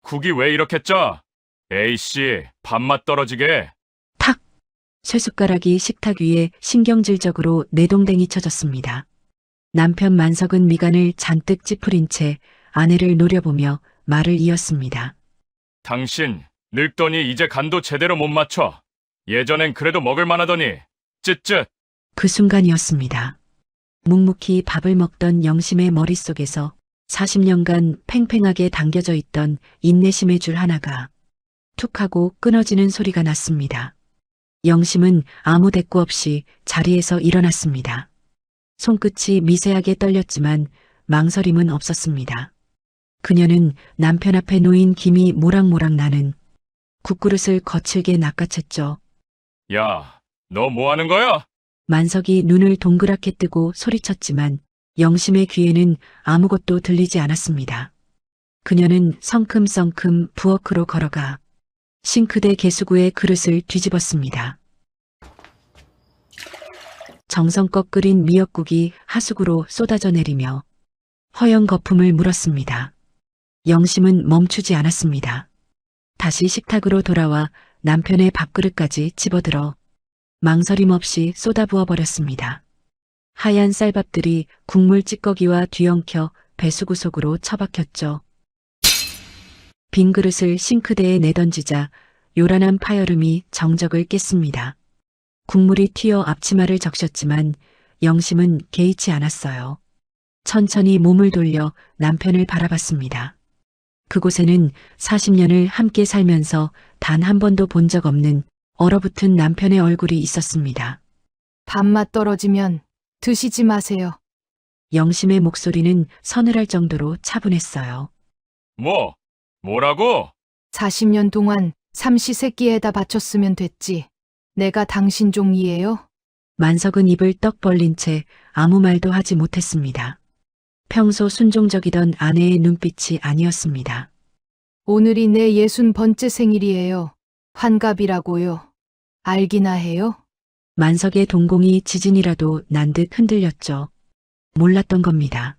국이 왜 이렇게 짜? 에이씨, 밥맛 떨어지게. 탁! 쇠숟가락이 식탁 위에 신경질적으로 내동댕이 쳐졌습니다. 남편 만석은 미간을 잔뜩 찌푸린 채 아내를 노려보며 말을 이었습니다. 당신, 늙더니 이제 간도 제대로 못 맞춰. 예전엔 그래도 먹을 만하더니, 쯧쯧. 그 순간이었습니다. 묵묵히 밥을 먹던 영심의 머릿속에서 40년간 팽팽하게 당겨져 있던 인내심의 줄 하나가 툭 하고 끊어지는 소리가 났습니다. 영심은 아무 대꾸 없이 자리에서 일어났습니다. 손끝이 미세하게 떨렸지만 망설임은 없었습니다. 그녀는 남편 앞에 놓인 김이 모락모락 나는 국그릇을 거칠게 낚아챘죠. 야, 너 뭐 하는 거야? 만석이 눈을 동그랗게 뜨고 소리쳤지만 영심의 귀에는 아무것도 들리지 않았습니다. 그녀는 성큼성큼 부엌으로 걸어가 싱크대 개수구에 그릇을 뒤집었습니다. 정성껏 끓인 미역국이 하수구로 쏟아져 내리며 허연 거품을 물었습니다. 영심은 멈추지 않았습니다. 다시 식탁으로 돌아와 남편의 밥그릇까지 집어들어 망설임 없이 쏟아부어 버렸습니다. 하얀 쌀밥들이 국물 찌꺼기와 뒤엉켜 배수구 속으로 처박혔죠. 빈 그릇을 싱크대에 내던지자 요란한 파여름이 정적을 깼습니다. 국물이 튀어 앞치마를 적셨지만 영심은 개의치 않았어요. 천천히 몸을 돌려 남편을 바라봤습니다. 그곳에는 40년을 함께 살면서 단 한 번도 본 적 없는 얼어붙은 남편의 얼굴이 있었습니다. 밥맛 떨어지면 드시지 마세요. 영심의 목소리는 서늘할 정도로 차분했어요. 뭐라고? 40년 동안 삼시세끼에다 바쳤으면 됐지. 내가 당신 종이에요? 만석은 입을 떡 벌린 채 아무 말도 하지 못했습니다. 평소 순종적이던 아내의 눈빛이 아니었습니다. 오늘이 내 60번째 생일이에요. 환갑이라고요. 알기나 해요? 만석의 동공이 지진이라도 난 듯 흔들렸죠. 몰랐던 겁니다.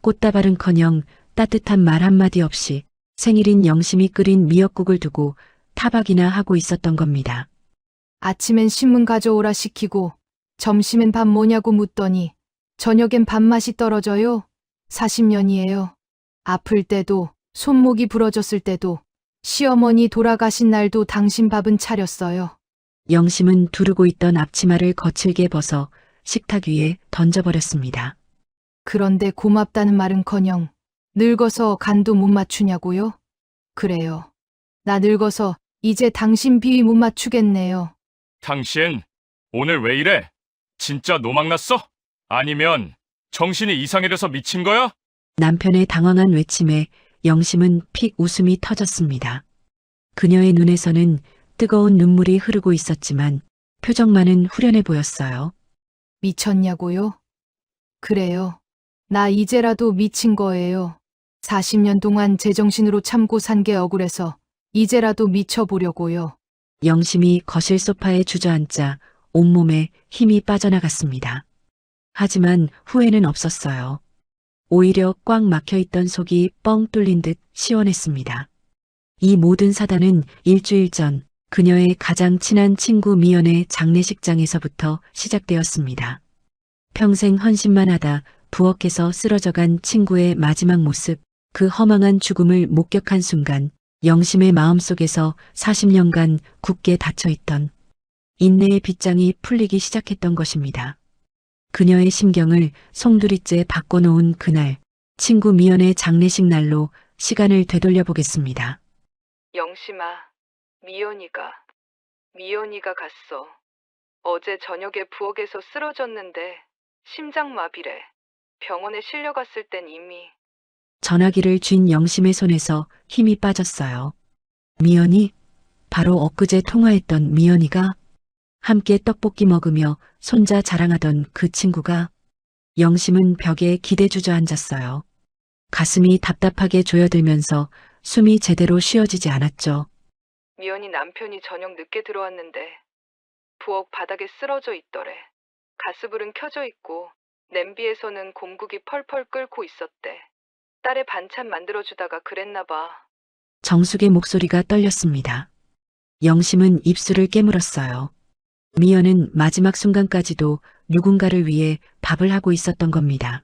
꽃다발은커녕 따뜻한 말 한마디 없이 생일인 영심이 끓인 미역국을 두고 타박이나 하고 있었던 겁니다. 아침엔 신문 가져오라 시키고 점심엔 밥 뭐냐고 묻더니 저녁엔 밥맛이 떨어져요. 40년이에요. 아플 때도 손목이 부러졌을 때도 시어머니 돌아가신 날도 당신 밥은 차렸어요. 영심은 두르고 있던 앞치마를 거칠게 벗어 식탁 위에 던져버렸습니다. 그런데 고맙다는 말은커녕 늙어서 간도 못 맞추냐고요? 그래요. 나 늙어서 이제 당신 비위 못 맞추겠네요. 당신, 오늘 왜 이래? 진짜 노망났어? 아니면 정신이 이상해져서 미친 거야? 남편의 당황한 외침에 영심은 픽 웃음이 터졌습니다. 그녀의 눈에서는 뜨거운 눈물이 흐르고 있었지만 표정만은 후련해 보였어요. 미쳤냐고요? 그래요. 나 이제라도 미친 거예요. 40년 동안 제정신으로 참고 산 게 억울해서 이제라도 미쳐보려고요. 영심이 거실 소파에 주저앉자 온몸에 힘이 빠져나갔습니다. 하지만 후회는 없었어요. 오히려 꽉 막혀있던 속이 뻥 뚫린 듯 시원했습니다. 이 모든 사단은 일주일 전 그녀의 가장 친한 친구 미연의 장례식장에서부터 시작되었습니다. 평생 헌신만 하다 부엌에서 쓰러져간 친구의 마지막 모습, 그 허망한 죽음을 목격한 순간 영심의 마음속에서 40년간 굳게 닫혀있던 인내의 빗장이 풀리기 시작했던 것입니다. 그녀의 심경을 송두리째 바꿔놓은 그날, 친구 미연의 장례식 날로 시간을 되돌려 보겠습니다. 영심아, 미연이가 갔어. 어제 저녁에 부엌에서 쓰러졌는데 심장마비래. 병원에 실려갔을 땐 이미. 전화기를 쥔 영심의 손에서 힘이 빠졌어요. 미연이? 바로 엊그제 통화했던 미연이가? 함께 떡볶이 먹으며 손자 자랑하던 그 친구가? 영심은 벽에 기대 주저앉았어요. 가슴이 답답하게 조여들면서 숨이 제대로 쉬어지지 않았죠. 미연이 남편이 저녁 늦게 들어왔는데 부엌 바닥에 쓰러져 있더래. 가스불은 켜져 있고 냄비에서는 곰국이 펄펄 끓고 있었대. 딸의 반찬 만들어주다가 그랬나 봐. 정숙의 목소리가 떨렸습니다. 영심은 입술을 깨물었어요. 미연은 마지막 순간까지도 누군가를 위해 밥을 하고 있었던 겁니다.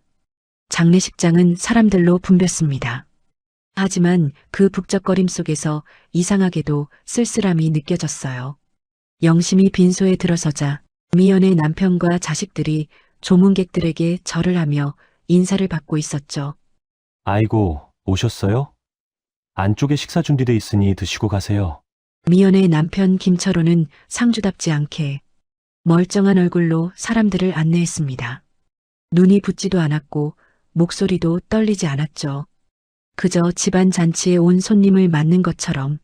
장례식장은 사람들로 붐볐습니다. 하지만 그 북적거림 속에서 이상하게도 쓸쓸함이 느껴졌어요. 영심이 빈소에 들어서자 미연의 남편과 자식들이 조문객들에게 절을 하며 인사를 받고 있었죠. 아이고, 오셨어요? 안쪽에 식사 준비돼 있으니 드시고 가세요. 미연의 남편 김철호는 상주답지 않게 멀쩡한 얼굴로 사람들을 안내했습니다. 눈이 붓지도 않았고 목소리도 떨리지 않았죠. 그저 집안 잔치에 온 손님을 맞는 것처럼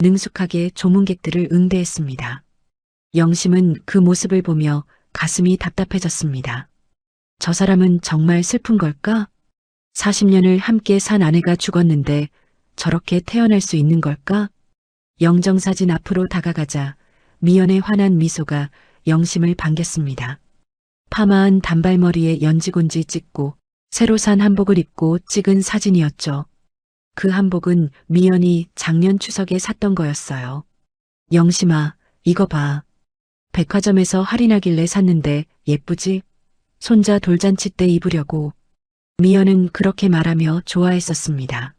능숙하게 조문객들을 응대했습니다. 영심은 그 모습을 보며 가슴이 답답해졌습니다. 저 사람은 정말 슬픈 걸까? 40년을 함께 산 아내가 죽었는데 저렇게 태어날 수 있는 걸까? 영정사진 앞으로 다가가자 미연의 환한 미소가 영심을 반겼습니다. 파마한 단발머리에 연지곤지 찍고 새로 산 한복을 입고 찍은 사진이었죠. 그 한복은 미연이 작년 추석에 샀던 거였어요. 영심아, 이거 봐. 백화점에서 할인하길래 샀는데 예쁘지? 손자 돌잔치 때 입으려고. 미연은 그렇게 말하며 좋아했었습니다.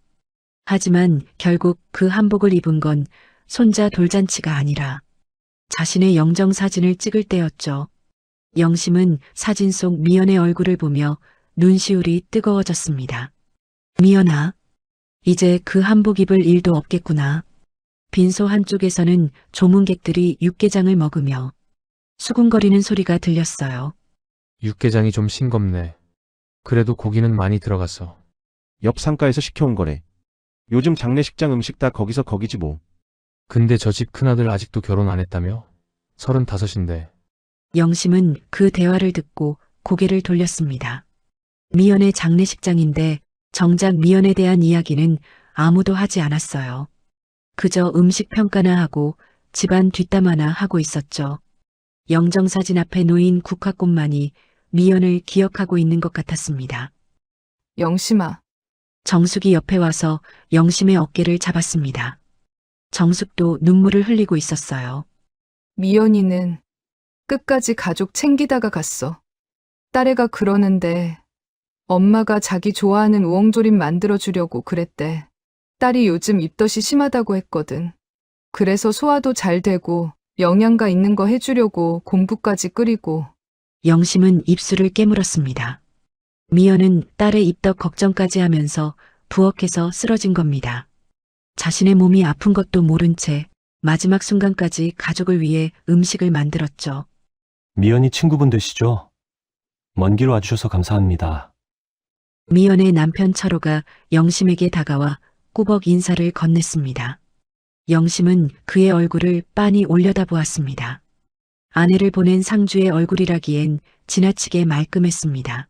하지만 결국 그 한복을 입은 건 손자 돌잔치가 아니라 자신의 영정 사진을 찍을 때였죠. 영심은 사진 속 미연의 얼굴을 보며 눈시울이 뜨거워졌습니다. 미연아, 이제 그 한복 입을 일도 없겠구나. 빈소 한쪽에서는 조문객들이 육개장을 먹으며 수군거리는 소리가 들렸어요. 육개장이 좀 싱겁네. 그래도 고기는 많이 들어갔어. 옆 상가에서 시켜온 거래. 요즘 장례식장 음식 다 거기서 거기지 뭐. 근데 저 집 큰아들 아직도 결혼 안 했다며? 35인데. 영심은 그 대화를 듣고 고개를 돌렸습니다. 미연의 장례식장인데 정작 미연에 대한 이야기는 아무도 하지 않았어요. 그저 음식 평가나 하고 집안 뒷담화나 하고 있었죠. 영정사진 앞에 놓인 국화꽃만이 미연을 기억하고 있는 것 같았습니다. 영심아, 정숙이 옆에 와서 영심의 어깨를 잡았습니다. 정숙도 눈물을 흘리고 있었어요. 미연이는 끝까지 가족 챙기다가 갔어. 딸애가 그러는데 엄마가 자기 좋아하는 우엉조림 만들어주려고 그랬대. 딸이 요즘 입덧이 심하다고 했거든. 그래서 소화도 잘 되고 영양가 있는 거 해주려고 공부까지 끓이고. 영심은 입술을 깨물었습니다. 미연은 딸의 입덧 걱정까지 하면서 부엌에서 쓰러진 겁니다. 자신의 몸이 아픈 것도 모른 채 마지막 순간까지 가족을 위해 음식을 만들었죠. 미연이 친구분 되시죠? 먼 길 와주셔서 감사합니다. 미연의 남편 철호가 영심에게 다가와 꾸벅 인사를 건넸습니다. 영심은 그의 얼굴을 빤히 올려다보았습니다. 아내를 보낸 상주의 얼굴이라기엔 지나치게 말끔했습니다.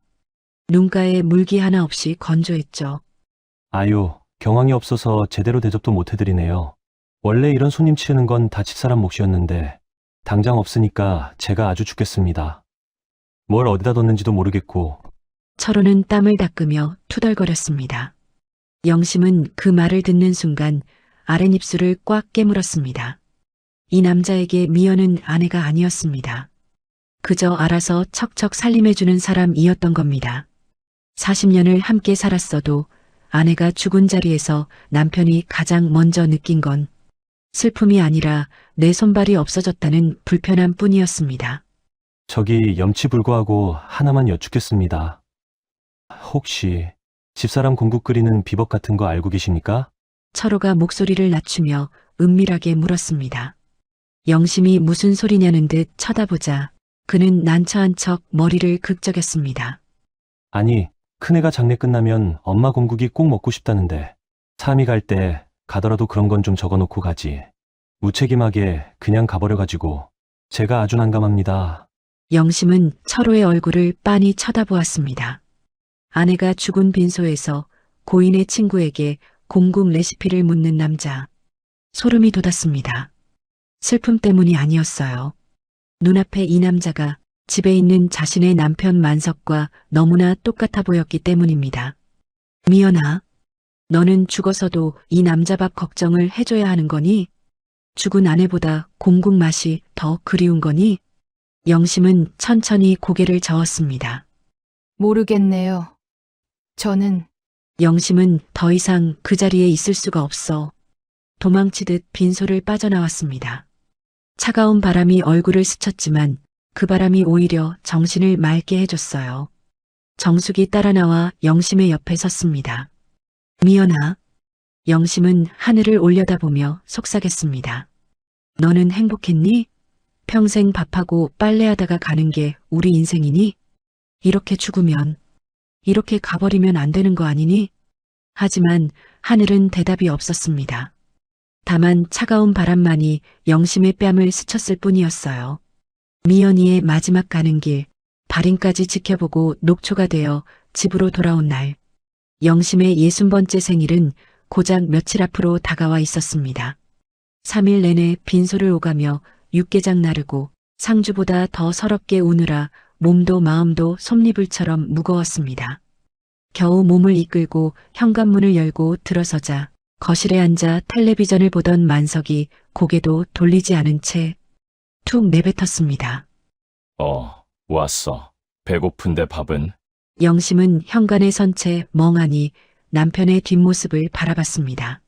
눈가에 물기 하나 없이 건조했죠. 아유, 경황이 없어서 제대로 대접도 못 해드리네요. 원래 이런 손님 치르는 건 다 집사람 몫이었는데 당장 없으니까 제가 아주 죽겠습니다. 뭘 어디다 뒀는지도 모르겠고. 철호는 땀을 닦으며 투덜거렸습니다. 영심은 그 말을 듣는 순간 아랫입술을 꽉 깨물었습니다. 이 남자에게 미연은 아내가 아니었습니다. 그저 알아서 척척 살림해주는 사람이었던 겁니다. 40년을 함께 살았어도 아내가 죽은 자리에서 남편이 가장 먼저 느낀 건 슬픔이 아니라 내 손발이 없어졌다는 불편함 뿐이었습니다. 저기 염치불구하고 하나만 여쭙겠습니다. 혹시 집사람 공국 끓이는 비법 같은 거 알고 계십니까? 철호가 목소리를 낮추며 은밀하게 물었습니다. 영심이 무슨 소리냐는 듯 쳐다보자 그는 난처한 척 머리를 극적였습니다. 아니, 큰애가 장례 끝나면 엄마 공국이 꼭 먹고 싶다는데 삼이 갈 때 가더라도 그런 건 좀 적어놓고 가지. 무책임하게 그냥 가버려가지고 제가 아주 난감합니다. 영심은 철호의 얼굴을 빤히 쳐다보았습니다. 아내가 죽은 빈소에서 고인의 친구에게 공국 레시피를 묻는 남자. 소름이 돋았습니다. 슬픔 때문이 아니었어요. 눈앞에 이 남자가 집에 있는 자신의 남편 만석과 너무나 똑같아 보였기 때문입니다. 미연아, 너는 죽어서도 이 남자 밥 걱정을 해줘야 하는 거니? 죽은 아내보다 공국 맛이 더 그리운 거니? 영심은 천천히 고개를 저었습니다. 모르겠네요. 저는 영심은 더 이상 그 자리에 있을 수가 없어 도망치듯 빈소를 빠져나왔습니다. 차가운 바람이 얼굴을 스쳤지만 그 바람이 오히려 정신을 맑게 해줬어요. 정숙이 따라 나와 영심의 옆에 섰습니다. 미연아. 영심은 하늘을 올려다보며 속삭였습니다. 너는 행복했니? 평생 밥하고 빨래하다가 가는 게 우리 인생이니? 이렇게 죽으면, 이렇게 가버리면 안 되는 거 아니니? 하지만 하늘은 대답이 없었습니다. 다만 차가운 바람만이 영심의 뺨을 스쳤을 뿐이었어요. 미연이의 마지막 가는 길, 발인까지 지켜보고 녹초가 되어 집으로 돌아온 날, 영심의 60번째 생일은 고작 며칠 앞으로 다가와 있었습니다. 3일 내내 빈소를 오가며 육개장 나르고 상주보다 더 서럽게 우느라 몸도 마음도 솜니불처럼 무거웠습니다. 겨우 몸을 이끌고 현관문을 열고 들어서자 거실에 앉아 텔레비전을 보던 만석이 고개도 돌리지 않은 채 툭 내뱉었습니다. 왔어. 배고픈데 밥은? 영심은 현관에 선 채 멍하니 남편의 뒷모습을 바라봤습니다.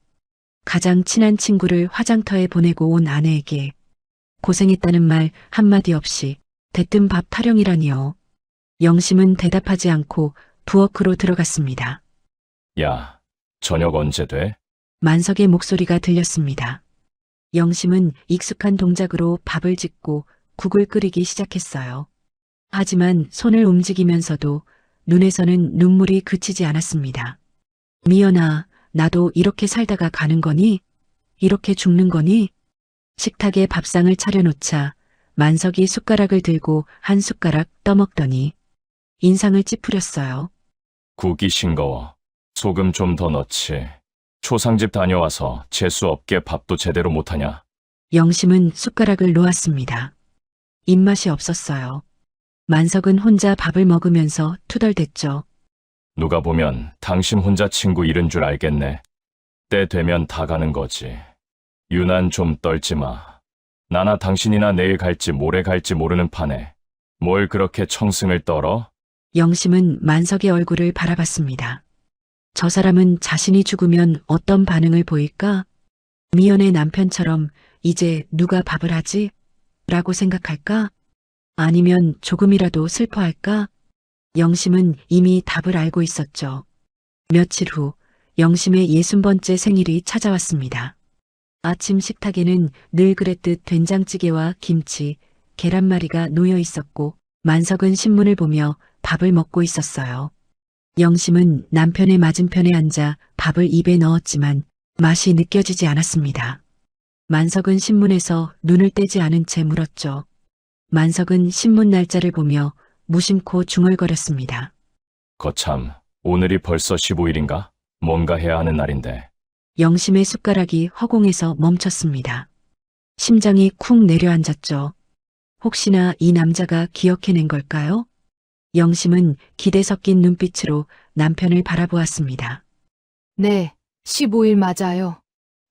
가장 친한 친구를 화장터에 보내고 온 아내에게 고생했다는 말 한마디 없이 대뜸 밥 타령이라니요. 영심은 대답하지 않고 부엌으로 들어갔습니다. 야, 저녁 언제 돼? 만석의 목소리가 들렸습니다. 영심은 익숙한 동작으로 밥을 짓고 국을 끓이기 시작했어요. 하지만 손을 움직이면서도 눈에서는 눈물이 그치지 않았습니다. 미연아, 나도 이렇게 살다가 가는 거니? 이렇게 죽는 거니? 식탁에 밥상을 차려놓자 만석이 숟가락을 들고 한 숟가락 떠먹더니 인상을 찌푸렸어요. 국이 싱거워. 소금 좀 더 넣지. 초상집 다녀와서 재수 없게 밥도 제대로 못하냐? 영심은 숟가락을 놓았습니다. 입맛이 없었어요. 만석은 혼자 밥을 먹으면서 투덜댔죠. 누가 보면 당신 혼자 친구 잃은 줄 알겠네. 때 되면 다 가는 거지. 유난 좀 떨지 마. 나나 당신이나 내일 갈지 모레 갈지 모르는 판에 뭘 그렇게 청승을 떨어? 영심은 만석의 얼굴을 바라봤습니다. 저 사람은 자신이 죽으면 어떤 반응을 보일까? 미연의 남편처럼 이제 누가 밥을 하지? 라고 생각할까? 아니면 조금이라도 슬퍼할까? 영심은 이미 답을 알고 있었죠. 며칠 후 영심의 60번째 생일이 찾아왔습니다. 아침 식탁에는 늘 그랬듯 된장찌개와 김치, 계란말이가 놓여 있었고 만석은 신문을 보며 밥을 먹고 있었어요. 영심은 남편의 맞은편에 앉아 밥을 입에 넣었지만 맛이 느껴지지 않았습니다. 만석은 신문에서 눈을 떼지 않은 채 물었죠. 만석은 신문 날짜를 보며 무심코 중얼거렸습니다. 거참, 오늘이 벌써 15일인가? 뭔가 해야 하는 날인데. 영심의 숟가락이 허공에서 멈췄습니다. 심장이 쿵 내려앉았죠. 혹시나 이 남자가 기억해낸 걸까요? 영심은 기대 섞인 눈빛으로 남편을 바라보았습니다. 네, 15일 맞아요.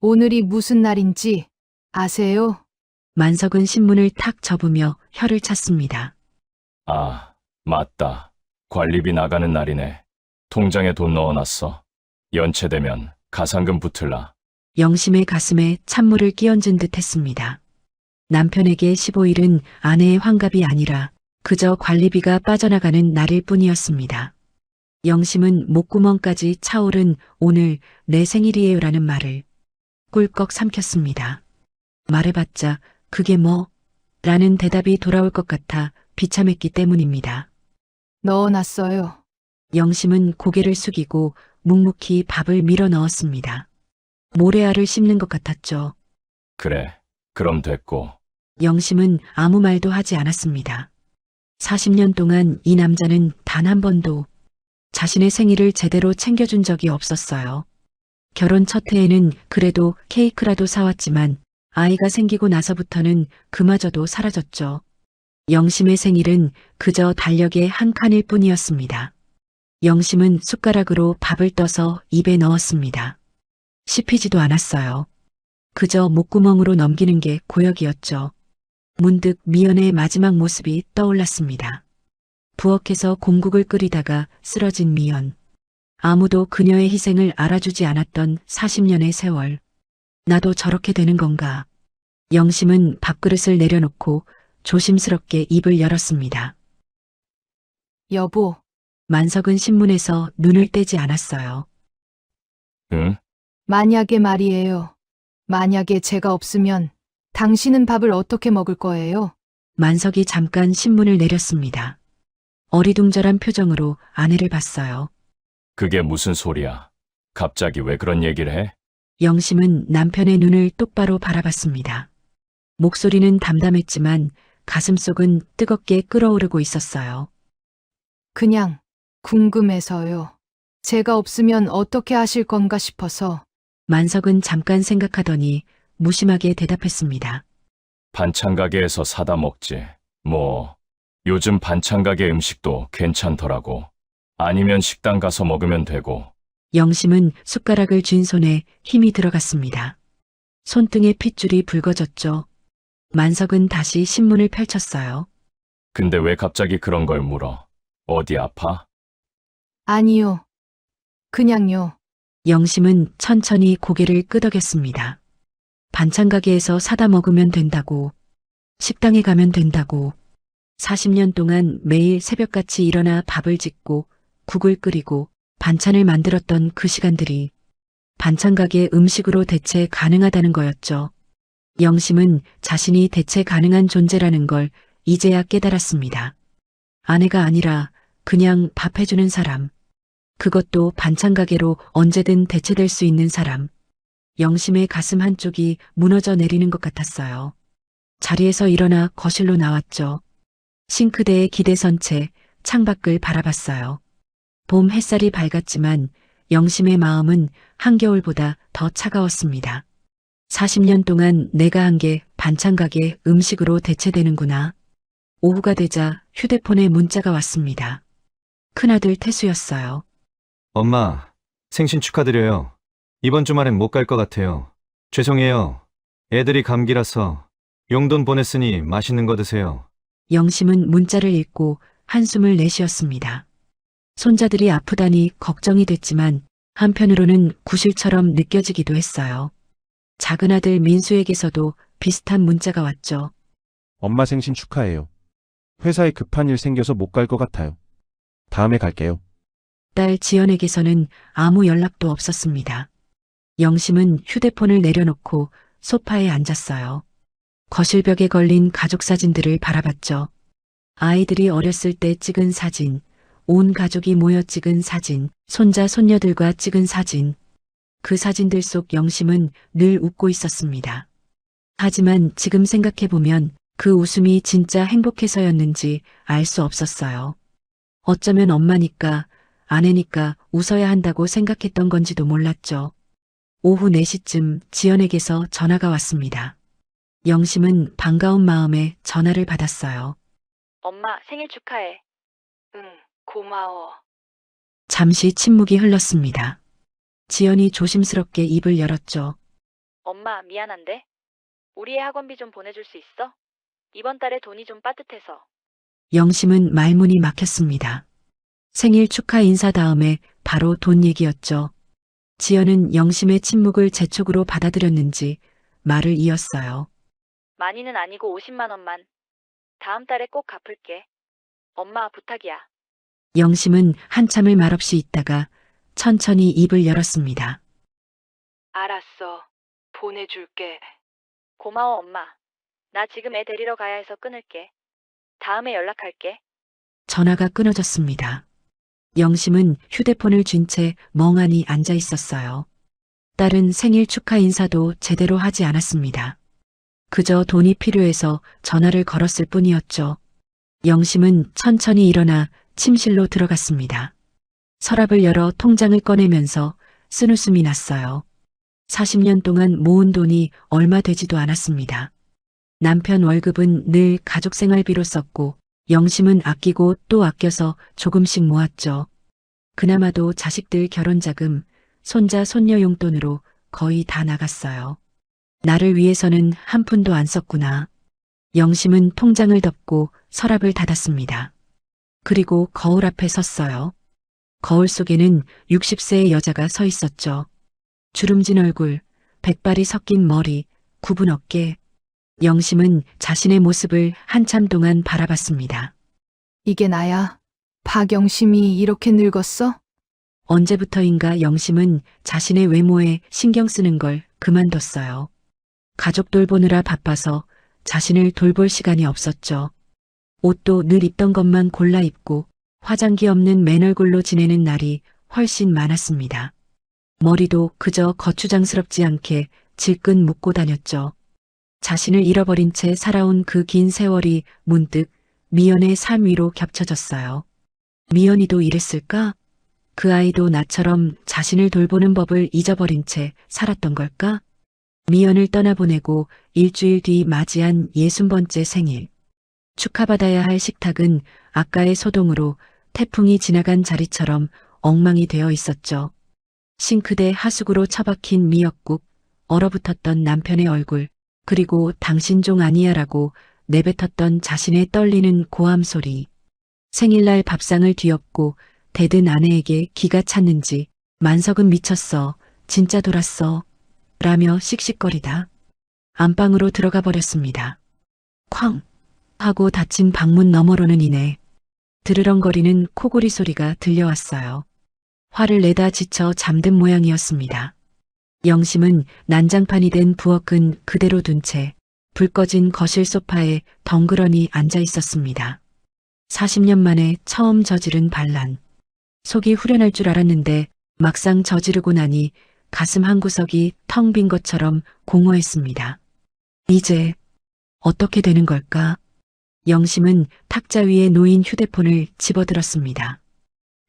오늘이 무슨 날인지 아세요? 만석은 신문을 탁 접으며 혀를 찼습니다. 아, 맞다. 관리비 나가는 날이네. 통장에 돈 넣어놨어. 연체되면 가상금 붙을라. 영심의 가슴에 찬물을 끼얹은 듯 했습니다. 남편에게 15일은 아내의 환갑이 아니라 그저 관리비가 빠져나가는 날일 뿐이었습니다. 영심은 목구멍까지 차오른 오늘 내 생일이에요라는 말을 꿀꺽 삼켰습니다. 말해봤자 그게 뭐? 라는 대답이 돌아올 것 같아 비참했기 때문입니다. 넣어놨어요. 영심은 고개를 숙이고 묵묵히 밥을 밀어 넣었습니다. 모래알을 씹는 것 같았죠. 그래, 그럼 됐고. 영심은 아무 말도 하지 않았습니다. 40년 동안 이 남자는 단 한 번도 자신의 생일을 제대로 챙겨준 적이 없었어요. 결혼 첫 해에는 그래도 케이크라도 사왔지만 아이가 생기고 나서부터는 그마저도 사라졌죠. 영심의 생일은 그저 달력의 한 칸일 뿐이었습니다. 영심은 숟가락으로 밥을 떠서 입에 넣었습니다. 씹히지도 않았어요. 그저 목구멍으로 넘기는 게 고역이었죠. 문득 미연의 마지막 모습이 떠올랐습니다. 부엌에서 공국을 끓이다가 쓰러진 미연. 아무도 그녀의 희생을 알아주지 않았던 40년의 세월. 나도 저렇게 되는 건가. 영심은 밥그릇을 내려놓고 조심스럽게 입을 열었습니다. 여보, 만석은 신문에서 눈을 떼지 않았어요. 응? 만약에 말이에요. 만약에 제가 없으면 당신은 밥을 어떻게 먹을 거예요? 만석이 잠깐 신문을 내렸습니다. 어리둥절한 표정으로 아내를 봤어요. 그게 무슨 소리야? 갑자기 왜 그런 얘기를 해? 영심은 남편의 눈을 똑바로 바라봤습니다. 목소리는 담담했지만 가슴속은 뜨겁게 끓어오르고 있었어요. 그냥 궁금해서요. 제가 없으면 어떻게 하실 건가 싶어서. 만석은 잠깐 생각하더니 무심하게 대답했습니다. 반찬 가게에서 사다 먹지. 뭐, 요즘 반찬 가게 음식도 괜찮더라고. 아니면 식당 가서 먹으면 되고. 영심은 숟가락을 쥔 손에 힘이 들어갔습니다. 손등에 핏줄이 붉어졌죠. 만석은 다시 신문을 펼쳤어요. 근데 왜 갑자기 그런 걸 물어? 어디 아파? 아니요. 그냥요. 영심은 천천히 고개를 끄덕였습니다. 반찬 가게에서 사다 먹으면 된다고, 식당에 가면 된다고, 40년 동안 매일 새벽같이 일어나 밥을 짓고 국을 끓이고 반찬을 만들었던 그 시간들이 반찬 가게 음식으로 대체 가능하다는 거였죠. 영심은 자신이 대체 가능한 존재라는 걸 이제야 깨달았습니다. 아내가 아니라 그냥 밥 해주는 사람. 그것도 반찬 가게로 언제든 대체될 수 있는 사람. 영심의 가슴 한쪽이 무너져 내리는 것 같았어요. 자리에서 일어나 거실로 나왔죠. 싱크대에 기대선 채 창밖을 바라봤어요. 봄 햇살이 밝았지만 영심의 마음은 한겨울보다 더 차가웠습니다. 40년 동안 내가 한 게 반찬 가게 음식으로 대체되는구나. 오후가 되자 휴대폰에 문자가 왔습니다. 큰아들 태수였어요. 엄마, 생신 축하드려요. 이번 주말엔 못 갈 것 같아요. 죄송해요. 애들이 감기라서 용돈 보냈으니 맛있는 거 드세요. 영심은 문자를 읽고 한숨을 내쉬었습니다. 손자들이 아프다니 걱정이 됐지만 한편으로는 구실처럼 느껴지기도 했어요. 작은 아들 민수에게서도 비슷한 문자가 왔죠. 엄마 생신 축하해요. 회사에 급한 일 생겨서 못 갈 것 같아요. 다음에 갈게요. 딸 지연에게서는 아무 연락도 없었습니다. 영심은 휴대폰을 내려놓고 소파에 앉았어요. 거실벽에 걸린 가족 사진들을 바라봤죠. 아이들이 어렸을 때 찍은 사진, 온 가족이 모여 찍은 사진, 손자 손녀들과 찍은 사진. 그 사진들 속 영심은 늘 웃고 있었습니다. 하지만 지금 생각해보면 그 웃음이 진짜 행복해서였는지 알 수 없었어요. 어쩌면 엄마니까, 아내니까 웃어야 한다고 생각했던 건지도 몰랐죠. 오후 4시쯤 지연에게서 전화가 왔습니다. 영심은 반가운 마음에 전화를 받았어요. 엄마 생일 축하해. 응, 고마워. 잠시 침묵이 흘렀습니다. 지연이 조심스럽게 입을 열었죠. 엄마 미안한데? 우리의 학원비 좀 보내줄 수 있어? 이번 달에 돈이 좀 빠듯해서. 영심은 말문이 막혔습니다. 생일 축하 인사 다음에 바로 돈 얘기였죠. 지연은 영심의 침묵을 재촉으로 받아들였는지 말을 이었어요. 많이는 아니고 50만 원만. 다음 달에 꼭 갚을게. 엄마 부탁이야. 영심은 한참을 말없이 있다가 천천히 입을 열었습니다. 알았어. 보내줄게. 고마워 엄마. 나 지금 애 데리러 가야 해서 끊을게. 다음에 연락할게. 전화가 끊어졌습니다. 영심은 휴대폰을 쥔 채 멍하니 앉아 있었어요. 딸은 생일 축하 인사도 제대로 하지 않았습니다. 그저 돈이 필요해서 전화를 걸었을 뿐이었죠. 영심은 천천히 일어나 침실로 들어갔습니다. 서랍을 열어 통장을 꺼내면서 쓴웃음이 났어요. 40년 동안 모은 돈이 얼마 되지도 않았습니다. 남편 월급은 늘 가족 생활비로 썼고 영심은 아끼고 또 아껴서 조금씩 모았죠. 그나마도 자식들 결혼자금, 손자 손녀 용돈으로 거의 다 나갔어요. 나를 위해서는 한 푼도 안 썼구나. 영심은 통장을 덮고 서랍을 닫았습니다. 그리고 거울 앞에 섰어요. 거울 속에는 60세의 여자가 서 있었죠. 주름진 얼굴, 백발이 섞인 머리, 굽은 어깨. 영심은 자신의 모습을 한참 동안 바라봤습니다. 이게 나야. 박영심이 이렇게 늙었어? 언제부터인가 영심은 자신의 외모에 신경 쓰는 걸 그만뒀어요. 가족 돌보느라 바빠서 자신을 돌볼 시간이 없었죠. 옷도 늘 입던 것만 골라 입고 화장기 없는 맨얼굴로 지내는 날이 훨씬 많았습니다. 머리도 그저 거추장스럽지 않게 질끈 묶고 다녔죠. 자신을 잃어버린 채 살아온 그 긴 세월이 문득 미연의 삶 위로 겹쳐졌어요. 미연이도 이랬을까? 그 아이도 나처럼 자신을 돌보는 법을 잊어버린 채 살았던 걸까? 미연을 떠나보내고 일주일 뒤 맞이한 60번째 생일. 축하받아야 할 식탁은 아까의 소동으로 태풍이 지나간 자리처럼 엉망이 되어 있었죠. 싱크대 하수구로 처박힌 미역국, 얼어붙었던 남편의 얼굴, 그리고 당신 종 아니야라고 내뱉었던 자신의 떨리는 고함 소리. 생일날 밥상을 뒤엎고 대든 아내에게 기가 찼는지 만석은 미쳤어, 진짜 돌았어 라며 씩씩거리다 안방으로 들어가 버렸습니다. 쾅 하고 닫힌 방문 너머로는 이내 드르렁거리는 코골이 소리가 들려왔어요. 화를 내다 지쳐 잠든 모양이었습니다. 영심은 난장판이 된 부엌은 그대로 둔 채 불 꺼진 거실 소파에 덩그러니 앉아 있었습니다. 40년 만에 처음 저지른 반란. 속이 후련할 줄 알았는데 막상 저지르고 나니 가슴 한구석이 텅 빈 것처럼 공허했습니다. 이제 어떻게 되는 걸까? 영심은 탁자 위에 놓인 휴대폰을 집어들었습니다.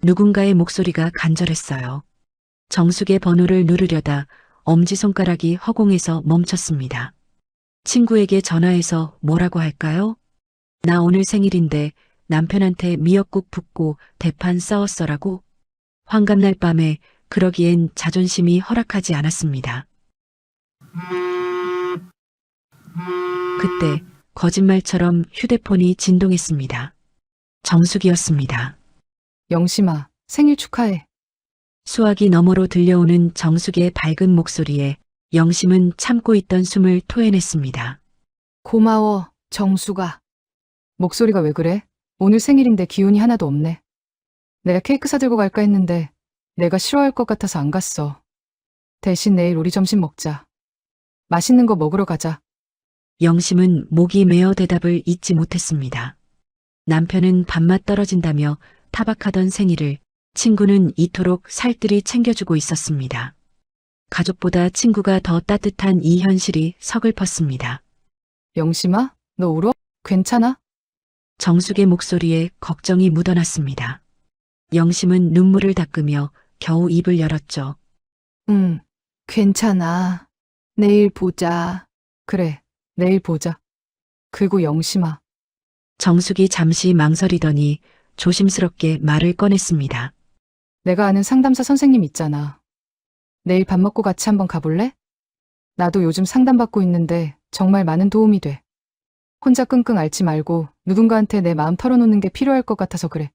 누군가의 목소리가 간절했어요. 정숙의 번호를 누르려다 엄지손가락이 허공에서 멈췄습니다. 친구에게 전화해서 뭐라고 할까요? 나 오늘 생일인데 남편한테 미역국 붓고 대판 싸웠어라고? 환갑날 밤에 그러기엔 자존심이 허락하지 않았습니다. 그때 거짓말처럼 휴대폰이 진동했습니다. 정숙이었습니다. 영심아, 생일 축하해. 수화기 너머로 들려오는 정숙의 밝은 목소리에 영심은 참고 있던 숨을 토해냈습니다. 고마워, 정수가. 목소리가 왜 그래? 오늘 생일인데 기운이 하나도 없네. 내가 케이크 사들고 갈까 했는데 내가 싫어할 것 같아서 안 갔어. 대신 내일 우리 점심 먹자. 맛있는 거 먹으러 가자. 영심은 목이 메어 대답을 잊지 못했습니다. 남편은 밥맛 떨어진다며 타박하던 생일을 친구는 이토록 살뜰히 챙겨주고 있었습니다. 가족보다 친구가 더 따뜻한 이 현실이 서글펐습니다. 영심아, 너 울어? 괜찮아? 정숙의 목소리에 걱정이 묻어났습니다. 영심은 눈물을 닦으며 겨우 입을 열었죠. 응, 괜찮아. 내일 보자. 그래, 내일 보자. 그리고 영심아. 정숙이 잠시 망설이더니 조심스럽게 말을 꺼냈습니다. 내가 아는 상담사 선생님 있잖아. 내일 밥 먹고 같이 한번 가볼래? 나도 요즘 상담받고 있는데 정말 많은 도움이 돼. 혼자 끙끙 앓지 말고 누군가한테 내 마음 털어놓는 게 필요할 것 같아서 그래.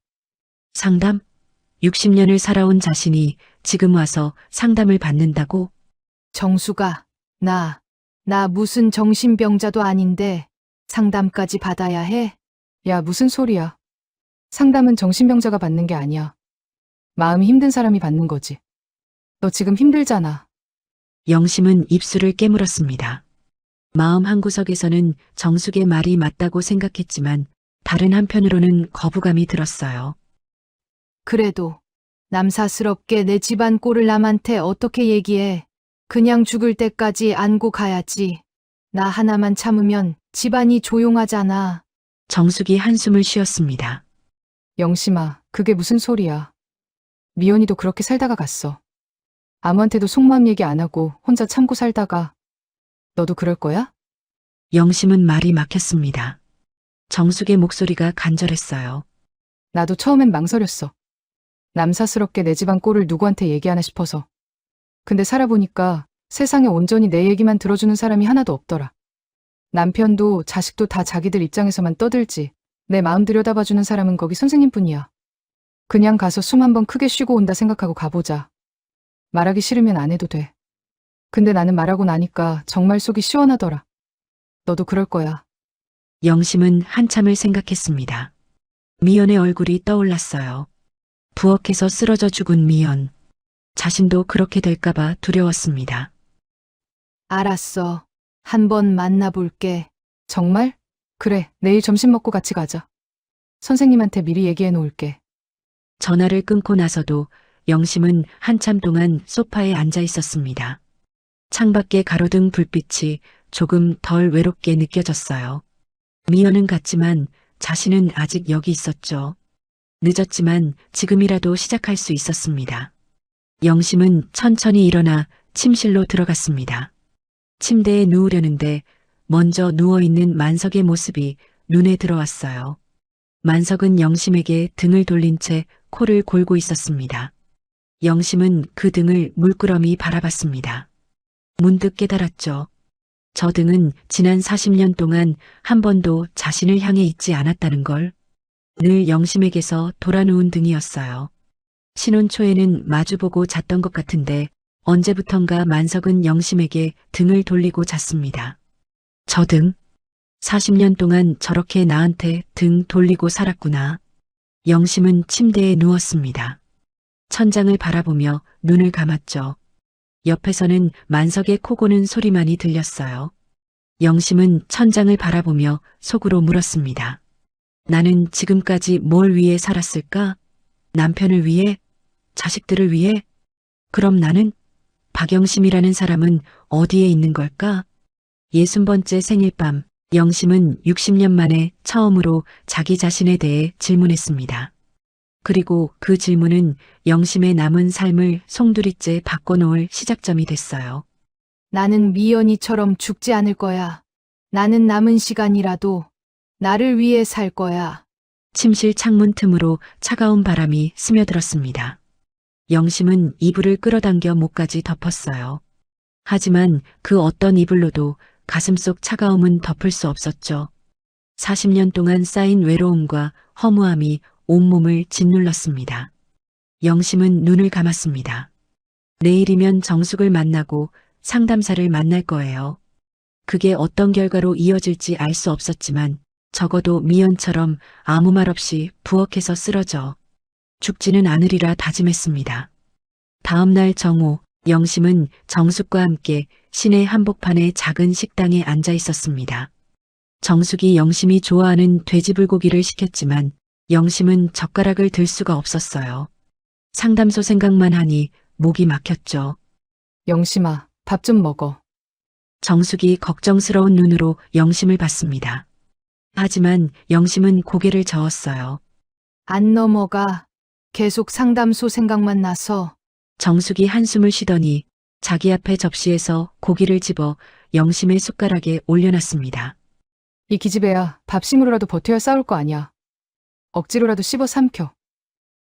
상담? 60년을 살아온 자신이 지금 와서 상담을 받는다고? 정수가, 나 무슨 정신병자도 아닌데 상담까지 받아야 해? 야, 무슨 소리야. 상담은 정신병자가 받는 게 아니야. 마음이 힘든 사람이 받는 거지. 너 지금 힘들잖아. 영심은 입술을 깨물었습니다. 마음 한구석에서는 정숙의 말이 맞다고 생각했지만 다른 한편으로는 거부감이 들었어요. 그래도 남사스럽게 내 집안 꼴을 남한테 어떻게 얘기해. 그냥 죽을 때까지 안고 가야지. 나 하나만 참으면 집안이 조용하잖아. 정숙이 한숨을 쉬었습니다. 영심아, 그게 무슨 소리야. 미연이도 그렇게 살다가 갔어. 아무한테도 속마음 얘기 안 하고 혼자 참고 살다가 너도 그럴 거야? 영심은 말이 막혔습니다. 정숙의 목소리가 간절했어요. 나도 처음엔 망설였어. 남사스럽게 내 집안 꼴을 누구한테 얘기하나 싶어서. 근데 살아보니까 세상에 온전히 내 얘기만 들어주는 사람이 하나도 없더라. 남편도 자식도 다 자기들 입장에서만 떠들지. 내 마음 들여다봐주는 사람은 거기 선생님뿐이야. 그냥 가서 숨 한번 크게 쉬고 온다 생각하고 가보자. 말하기 싫으면 안 해도 돼. 근데 나는 말하고 나니까 정말 속이 시원하더라. 너도 그럴 거야. 영심은 한참을 생각했습니다. 미연의 얼굴이 떠올랐어요. 부엌에서 쓰러져 죽은 미연. 자신도 그렇게 될까봐 두려웠습니다. 알았어. 한번 만나볼게. 정말? 그래, 내일 점심 먹고 같이 가자. 선생님한테 미리 얘기해 놓을게. 전화를 끊고 나서도 영심은 한참 동안 소파에 앉아 있었습니다. 창밖의 가로등 불빛이 조금 덜 외롭게 느껴졌어요. 미연은 갔지만 자신은 아직 여기 있었죠. 늦었지만 지금이라도 시작할 수 있었습니다. 영심은 천천히 일어나 침실로 들어갔습니다. 침대에 누우려는데 먼저 누워있는 만석의 모습이 눈에 들어왔어요. 만석은 영심에게 등을 돌린 채 코를 골고 있었습니다. 영심은 그 등을 물끄러미 바라봤습니다. 문득 깨달았죠. 저 등은 지난 40년 동안 한 번도 자신을 향해 있지 않았다는 걸. 늘 영심에게서 돌아누운 등이었어요. 신혼 초에는 마주보고 잤던 것 같은데 언제부턴가 만석은 영심에게 등을 돌리고 잤습니다. 저 등? 40년 동안 저렇게 나한테 등 돌리고 살았구나. 영심은 침대에 누웠습니다. 천장을 바라보며 눈을 감았죠. 옆에서는 만석의 코 고는 소리만이 들렸어요. 영심은 천장을 바라보며 속으로 물었습니다. 나는 지금까지 뭘 위해 살았을까? 남편을 위해? 자식들을 위해? 그럼 나는? 박영심이라는 사람은 어디에 있는 걸까? 60번째 생일 밤, 영심은 60년 만에 처음으로 자기 자신에 대해 질문했습니다. 그리고 그 질문은 영심의 남은 삶을 송두리째 바꿔놓을 시작점이 됐어요. 나는 미연이처럼 죽지 않을 거야. 나는 남은 시간이라도 나를 위해 살 거야. 침실 창문 틈으로 차가운 바람이 스며들었습니다. 영심은 이불을 끌어당겨 목까지 덮었어요. 하지만 그 어떤 이불로도 가슴속 차가움은 덮을 수 없었죠. 40년 동안 쌓인 외로움과 허무함이 온몸을 짓눌렀습니다. 영심은 눈을 감았습니다. 내일이면 정숙을 만나고 상담사를 만날 거예요. 그게 어떤 결과로 이어질지 알 수 없었지만 적어도 미연처럼 아무 말 없이 부엌에서 쓰러져 죽지는 않으리라 다짐했습니다. 다음 날 정오, 영심은 정숙과 함께 시내 한복판의 작은 식당에 앉아 있었습니다. 정숙이 영심이 좋아하는 돼지불고기를 시켰지만 영심은 젓가락을 들 수가 없었어요. 상담소 생각만 하니 목이 막혔죠. 영심아, 밥 좀 먹어. 정숙이 걱정스러운 눈으로 영심을 봤습니다. 하지만 영심은 고개를 저었어요. 안 넘어가. 계속 상담소 생각만 나서. 정숙이 한숨을 쉬더니 자기 앞에 접시에서 고기를 집어 영심의 숟가락에 올려놨습니다. 이 기집애야, 밥심으로라도 버텨야 싸울 거 아니야. 억지로라도 씹어 삼켜.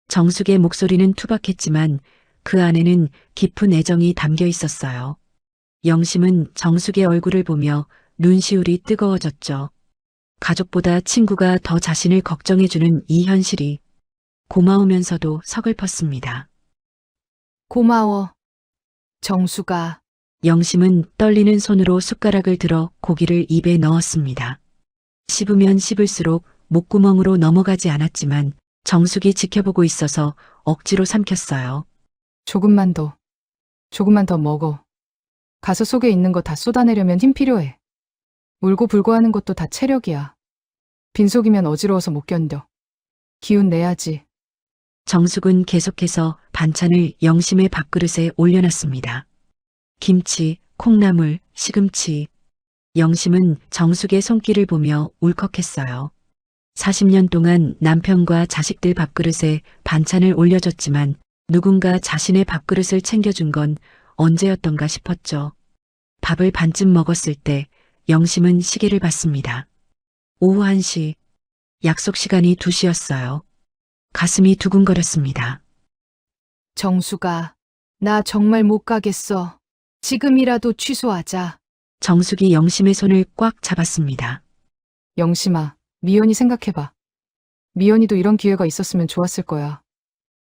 정숙의 목소리는 투박했지만 그 안에는 깊은 애정이 담겨 있었어요. 영심은 정숙의 얼굴을 보며 눈시울이 뜨거워졌죠. 가족보다 친구가 더 자신을 걱정해주는 이 현실이 고마우면서도 서글펐습니다. 고마워. 정수가. 영심은 떨리는 손으로 숟가락을 들어 고기를 입에 넣었습니다. 씹으면 씹을수록 목구멍으로 넘어가지 않았지만 정숙이 지켜보고 있어서 억지로 삼켰어요. 조금만 더 먹어. 가서 속에 있는 거 다 쏟아내려면 힘 필요해. 울고 불고 하는 것도 다 체력이야. 빈속이면 어지러워서 못 견뎌. 기운 내야지. 정숙은 계속해서 반찬을 영심의 밥그릇에 올려놨습니다. 김치, 콩나물, 시금치. 영심은 정숙의 손길을 보며 울컥했어요. 40년 동안 남편과 자식들 밥그릇에 반찬을 올려줬지만 누군가 자신의 밥그릇을 챙겨준 건 언제였던가 싶었죠. 밥을 반쯤 먹었을 때 영심은 시계를 봤습니다. 오후 1시, 약속 시간이 2시였어요. 가슴이 두근거렸습니다. 정수가, 나 정말 못 가겠어. 지금이라도 취소하자. 정숙이 영심의 손을 꽉 잡았습니다. 영심아, 미연이 생각해봐. 미연이도 이런 기회가 있었으면 좋았을 거야.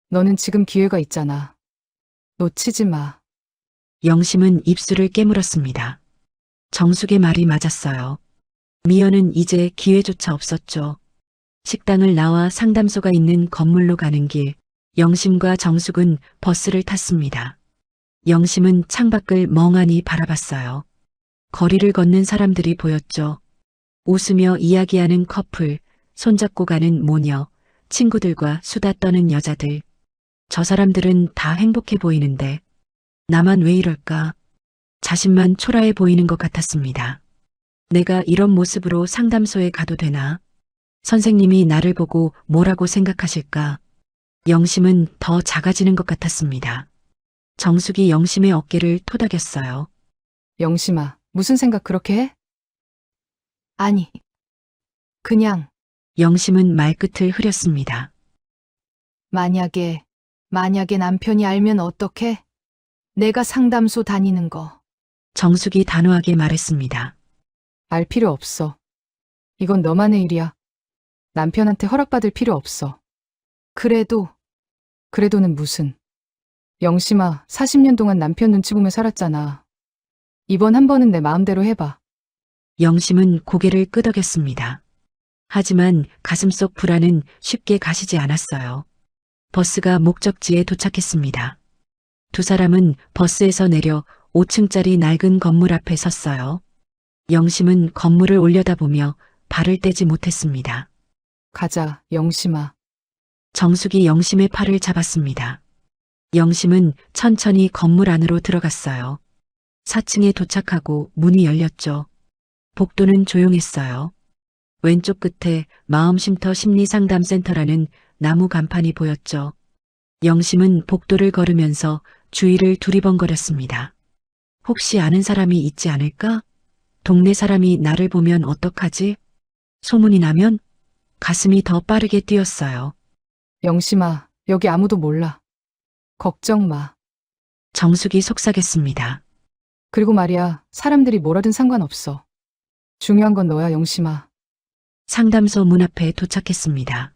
너는 지금 기회가 있잖아. 놓치지 마. 영심은 입술을 깨물었습니다. 정숙의 말이 맞았어요. 미연은 이제 기회조차 없었죠. 식당을 나와 상담소가 있는 건물로 가는 길, 영심과 정숙은 버스를 탔습니다. 영심은 창밖을 멍하니 바라봤어요. 거리를 걷는 사람들이 보였죠. 웃으며 이야기하는 커플, 손잡고 가는 모녀, 친구들과 수다 떠는 여자들. 저 사람들은 다 행복해 보이는데 나만 왜 이럴까? 자신만 초라해 보이는 것 같았습니다. 내가 이런 모습으로 상담소에 가도 되나? 선생님이 나를 보고 뭐라고 생각하실까? 영심은 더 작아지는 것 같았습니다. 정숙이 영심의 어깨를 토닥였어요. 영심아, 무슨 생각 그렇게 해? 아니, 그냥 영심은 말끝을 흐렸습니다. 만약에 남편이 알면 어떡해? 내가 상담소 다니는 거. 정숙이 단호하게 말했습니다. 알 필요 없어. 이건 너만의 일이야. 남편한테 허락받을 필요 없어. 그래도는 무슨. 영심아, 40년 동안 남편 눈치 보며 살았잖아. 이번 한 번은 내 마음대로 해봐. 영심은 고개를 끄덕였습니다. 하지만 가슴속 불안은 쉽게 가시지 않았어요. 버스가 목적지에 도착했습니다. 두 사람은 버스에서 내려 5층짜리 낡은 건물 앞에 섰어요. 영심은 건물을 올려다보며 발을 떼지 못했습니다. 가자, 영심아. 정숙이 영심의 팔을 잡았습니다. 영심은 천천히 건물 안으로 들어갔어요. 4층에 도착하고 문이 열렸죠. 복도는 조용했어요. 왼쪽 끝에 마음쉼터 심리상담센터라는 나무 간판이 보였죠. 영심은 복도를 걸으면서 주위를 두리번거렸습니다. 혹시 아는 사람이 있지 않을까? 동네 사람이 나를 보면 어떡하지? 소문이 나면? 가슴이 더 빠르게 뛰었어요. 영심아, 여기 아무도 몰라. 걱정 마. 정숙이 속삭였습니다. 그리고 말이야, 사람들이 뭐라든 상관없어. 중요한 건 너야, 영심아. 상담소 문 앞에 도착했습니다.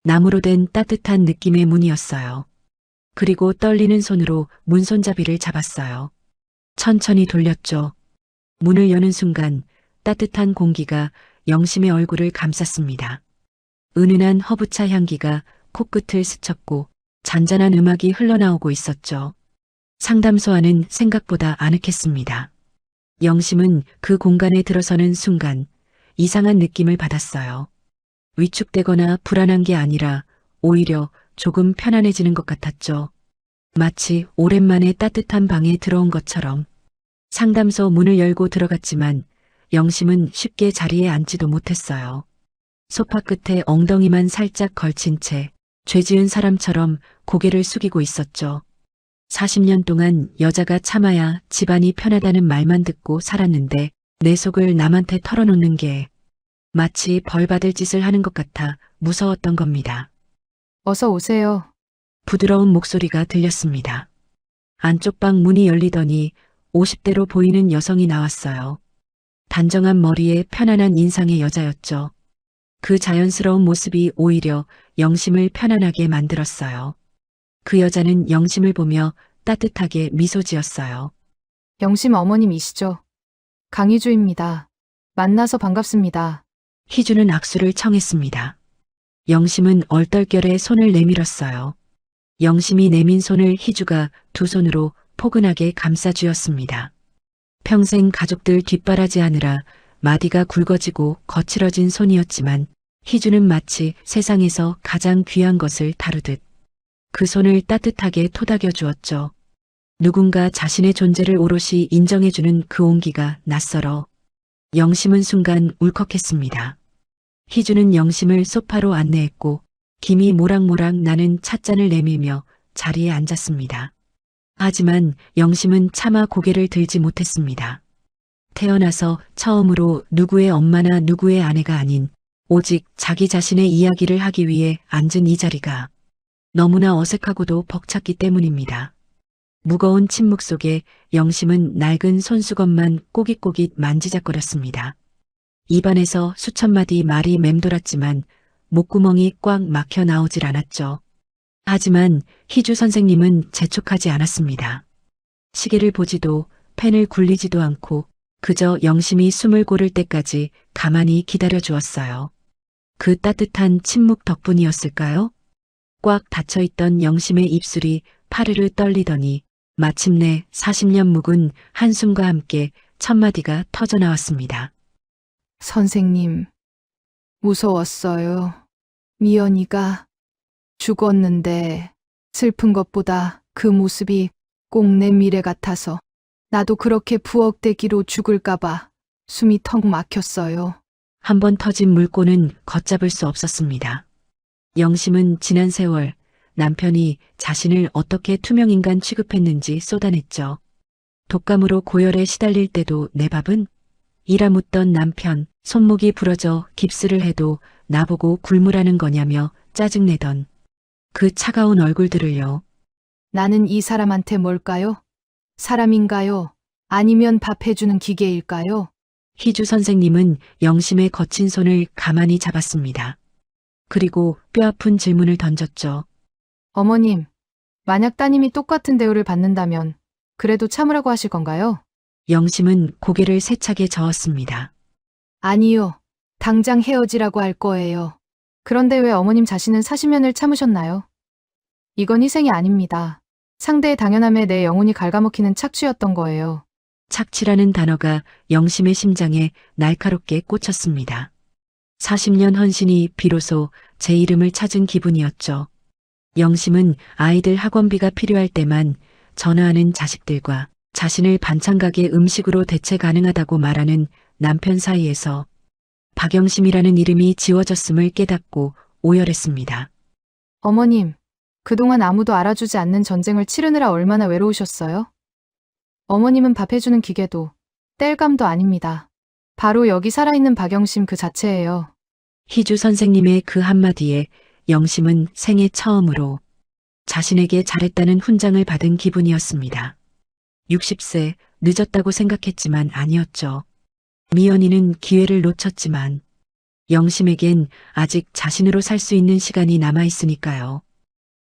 나무로 된 따뜻한 느낌의 문이었어요. 그리고 떨리는 손으로 문 손잡이를 잡았어요. 천천히 돌렸죠. 문을 여는 순간 따뜻한 공기가 영심의 얼굴을 감쌌습니다. 은은한 허브차 향기가 코끝을 스쳤고 잔잔한 음악이 흘러나오고 있었죠. 상담소 안은 생각보다 아늑했습니다. 영심은 그 공간에 들어서는 순간 이상한 느낌을 받았어요. 위축되거나 불안한 게 아니라 오히려 조금 편안해지는 것 같았죠. 마치 오랜만에 따뜻한 방에 들어온 것처럼. 상담소 문을 열고 들어갔지만 영심은 쉽게 자리에 앉지도 못했어요. 소파 끝에 엉덩이만 살짝 걸친 채 죄지은 사람처럼 고개를 숙이고 있었죠. 40년 동안 여자가 참아야 집안이 편하다는 말만 듣고 살았는데 내 속을 남한테 털어놓는 게 마치 벌 받을 짓을 하는 것 같아 무서웠던 겁니다. 어서 오세요. 부드러운 목소리가 들렸습니다. 안쪽 방 문이 열리더니 50대로 보이는 여성이 나왔어요. 단정한 머리에 편안한 인상의 여자였죠. 그 자연스러운 모습이 오히려 영심을 편안하게 만들었어요. 그 여자는 영심을 보며 따뜻하게 미소 지었어요. 영심 어머님이시죠? 강희주입니다. 만나서 반갑습니다. 희주는 악수를 청했습니다. 영심은 얼떨결에 손을 내밀었어요. 영심이 내민 손을 희주가 두 손으로 포근하게 감싸주었습니다. 평생 가족들 뒷바라지하느라 마디가 굵어지고 거칠어진 손이었지만 희주는 마치 세상에서 가장 귀한 것을 다루듯 그 손을 따뜻하게 토닥여 주었죠. 누군가 자신의 존재를 오롯이 인정해주는 그 온기가 낯설어 영심은 순간 울컥했습니다. 희주는 영심을 소파로 안내했고 김이 모락모락 나는 찻잔을 내밀며 자리에 앉았습니다. 하지만 영심은 차마 고개를 들지 못했습니다. 태어나서 처음으로 누구의 엄마나 누구의 아내가 아닌 오직 자기 자신의 이야기를 하기 위해 앉은 이 자리가 너무나 어색하고도 벅찼기 때문입니다. 무거운 침묵 속에 영심은 낡은 손수건만 꼬깃꼬깃 만지작거렸습니다. 입안에서 수천 마디 말이 맴돌았지만 목구멍이 꽉 막혀 나오질 않았죠. 하지만 희주 선생님은 재촉하지 않았습니다. 시계를 보지도 펜을 굴리지도 않고 그저 영심이 숨을 고를 때까지 가만히 기다려 주었어요. 그 따뜻한 침묵 덕분이었을까요? 꽉 닫혀있던 영심의 입술이 파르르 떨리더니 마침내 40년 묵은 한숨과 함께 첫 마디가 터져나왔습니다. 선생님, 무서웠어요. 미연이가 죽었는데 슬픈 것보다 그 모습이 꼭 내 미래 같아서 나도 그렇게 부엌대기로 죽을까봐 숨이 턱 막혔어요. 한 번 터진 물꼬는 걷잡을 수 없었습니다. 영심은 지난 세월 남편이 자신을 어떻게 투명인간 취급했는지 쏟아냈죠. 독감으로 고열에 시달릴 때도 내 밥은? 이라 묻던 남편, 손목이 부러져 깁스를 해도 나보고 굶으라는 거냐며 짜증내던 그 차가운 얼굴들을요. 나는 이 사람한테 뭘까요? 사람인가요? 아니면 밥 해주는 기계일까요? 희주 선생님은 영심의 거친 손을 가만히 잡았습니다. 그리고 뼈아픈 질문을 던졌죠. 어머님, 만약 따님이 똑같은 대우를 받는다면 그래도 참으라고 하실 건가요? 영심은 고개를 세차게 저었습니다. 아니요. 당장 헤어지라고 할 거예요. 그런데 왜 어머님 자신은 40년을 참으셨나요? 이건 희생이 아닙니다. 상대의 당연함에 내 영혼이 갉아먹히는 착취였던 거예요. 착취라는 단어가 영심의 심장에 날카롭게 꽂혔습니다. 40년 헌신이 비로소 제 이름을 찾은 기분이었죠. 영심은 아이들 학원비가 필요할 때만 전화하는 자식들과 자신을 반찬가게 음식으로 대체 가능하다고 말하는 남편 사이에서 박영심이라는 이름이 지워졌음을 깨닫고 오열했습니다. 어머님, 그동안 아무도 알아주지 않는 전쟁을 치르느라 얼마나 외로우셨어요? 어머님은 밥 해주는 기계도 뗄감도 아닙니다. 바로 여기 살아있는 박영심 그 자체예요. 희주 선생님의 그 한마디에 영심은 생애 처음으로 자신에게 잘했다는 훈장을 받은 기분이었습니다. 60세 늦었다고 생각했지만 아니었죠. 미연이는 기회를 놓쳤지만 영심에겐 아직 자신으로 살 수 있는 시간이 남아있으니까요.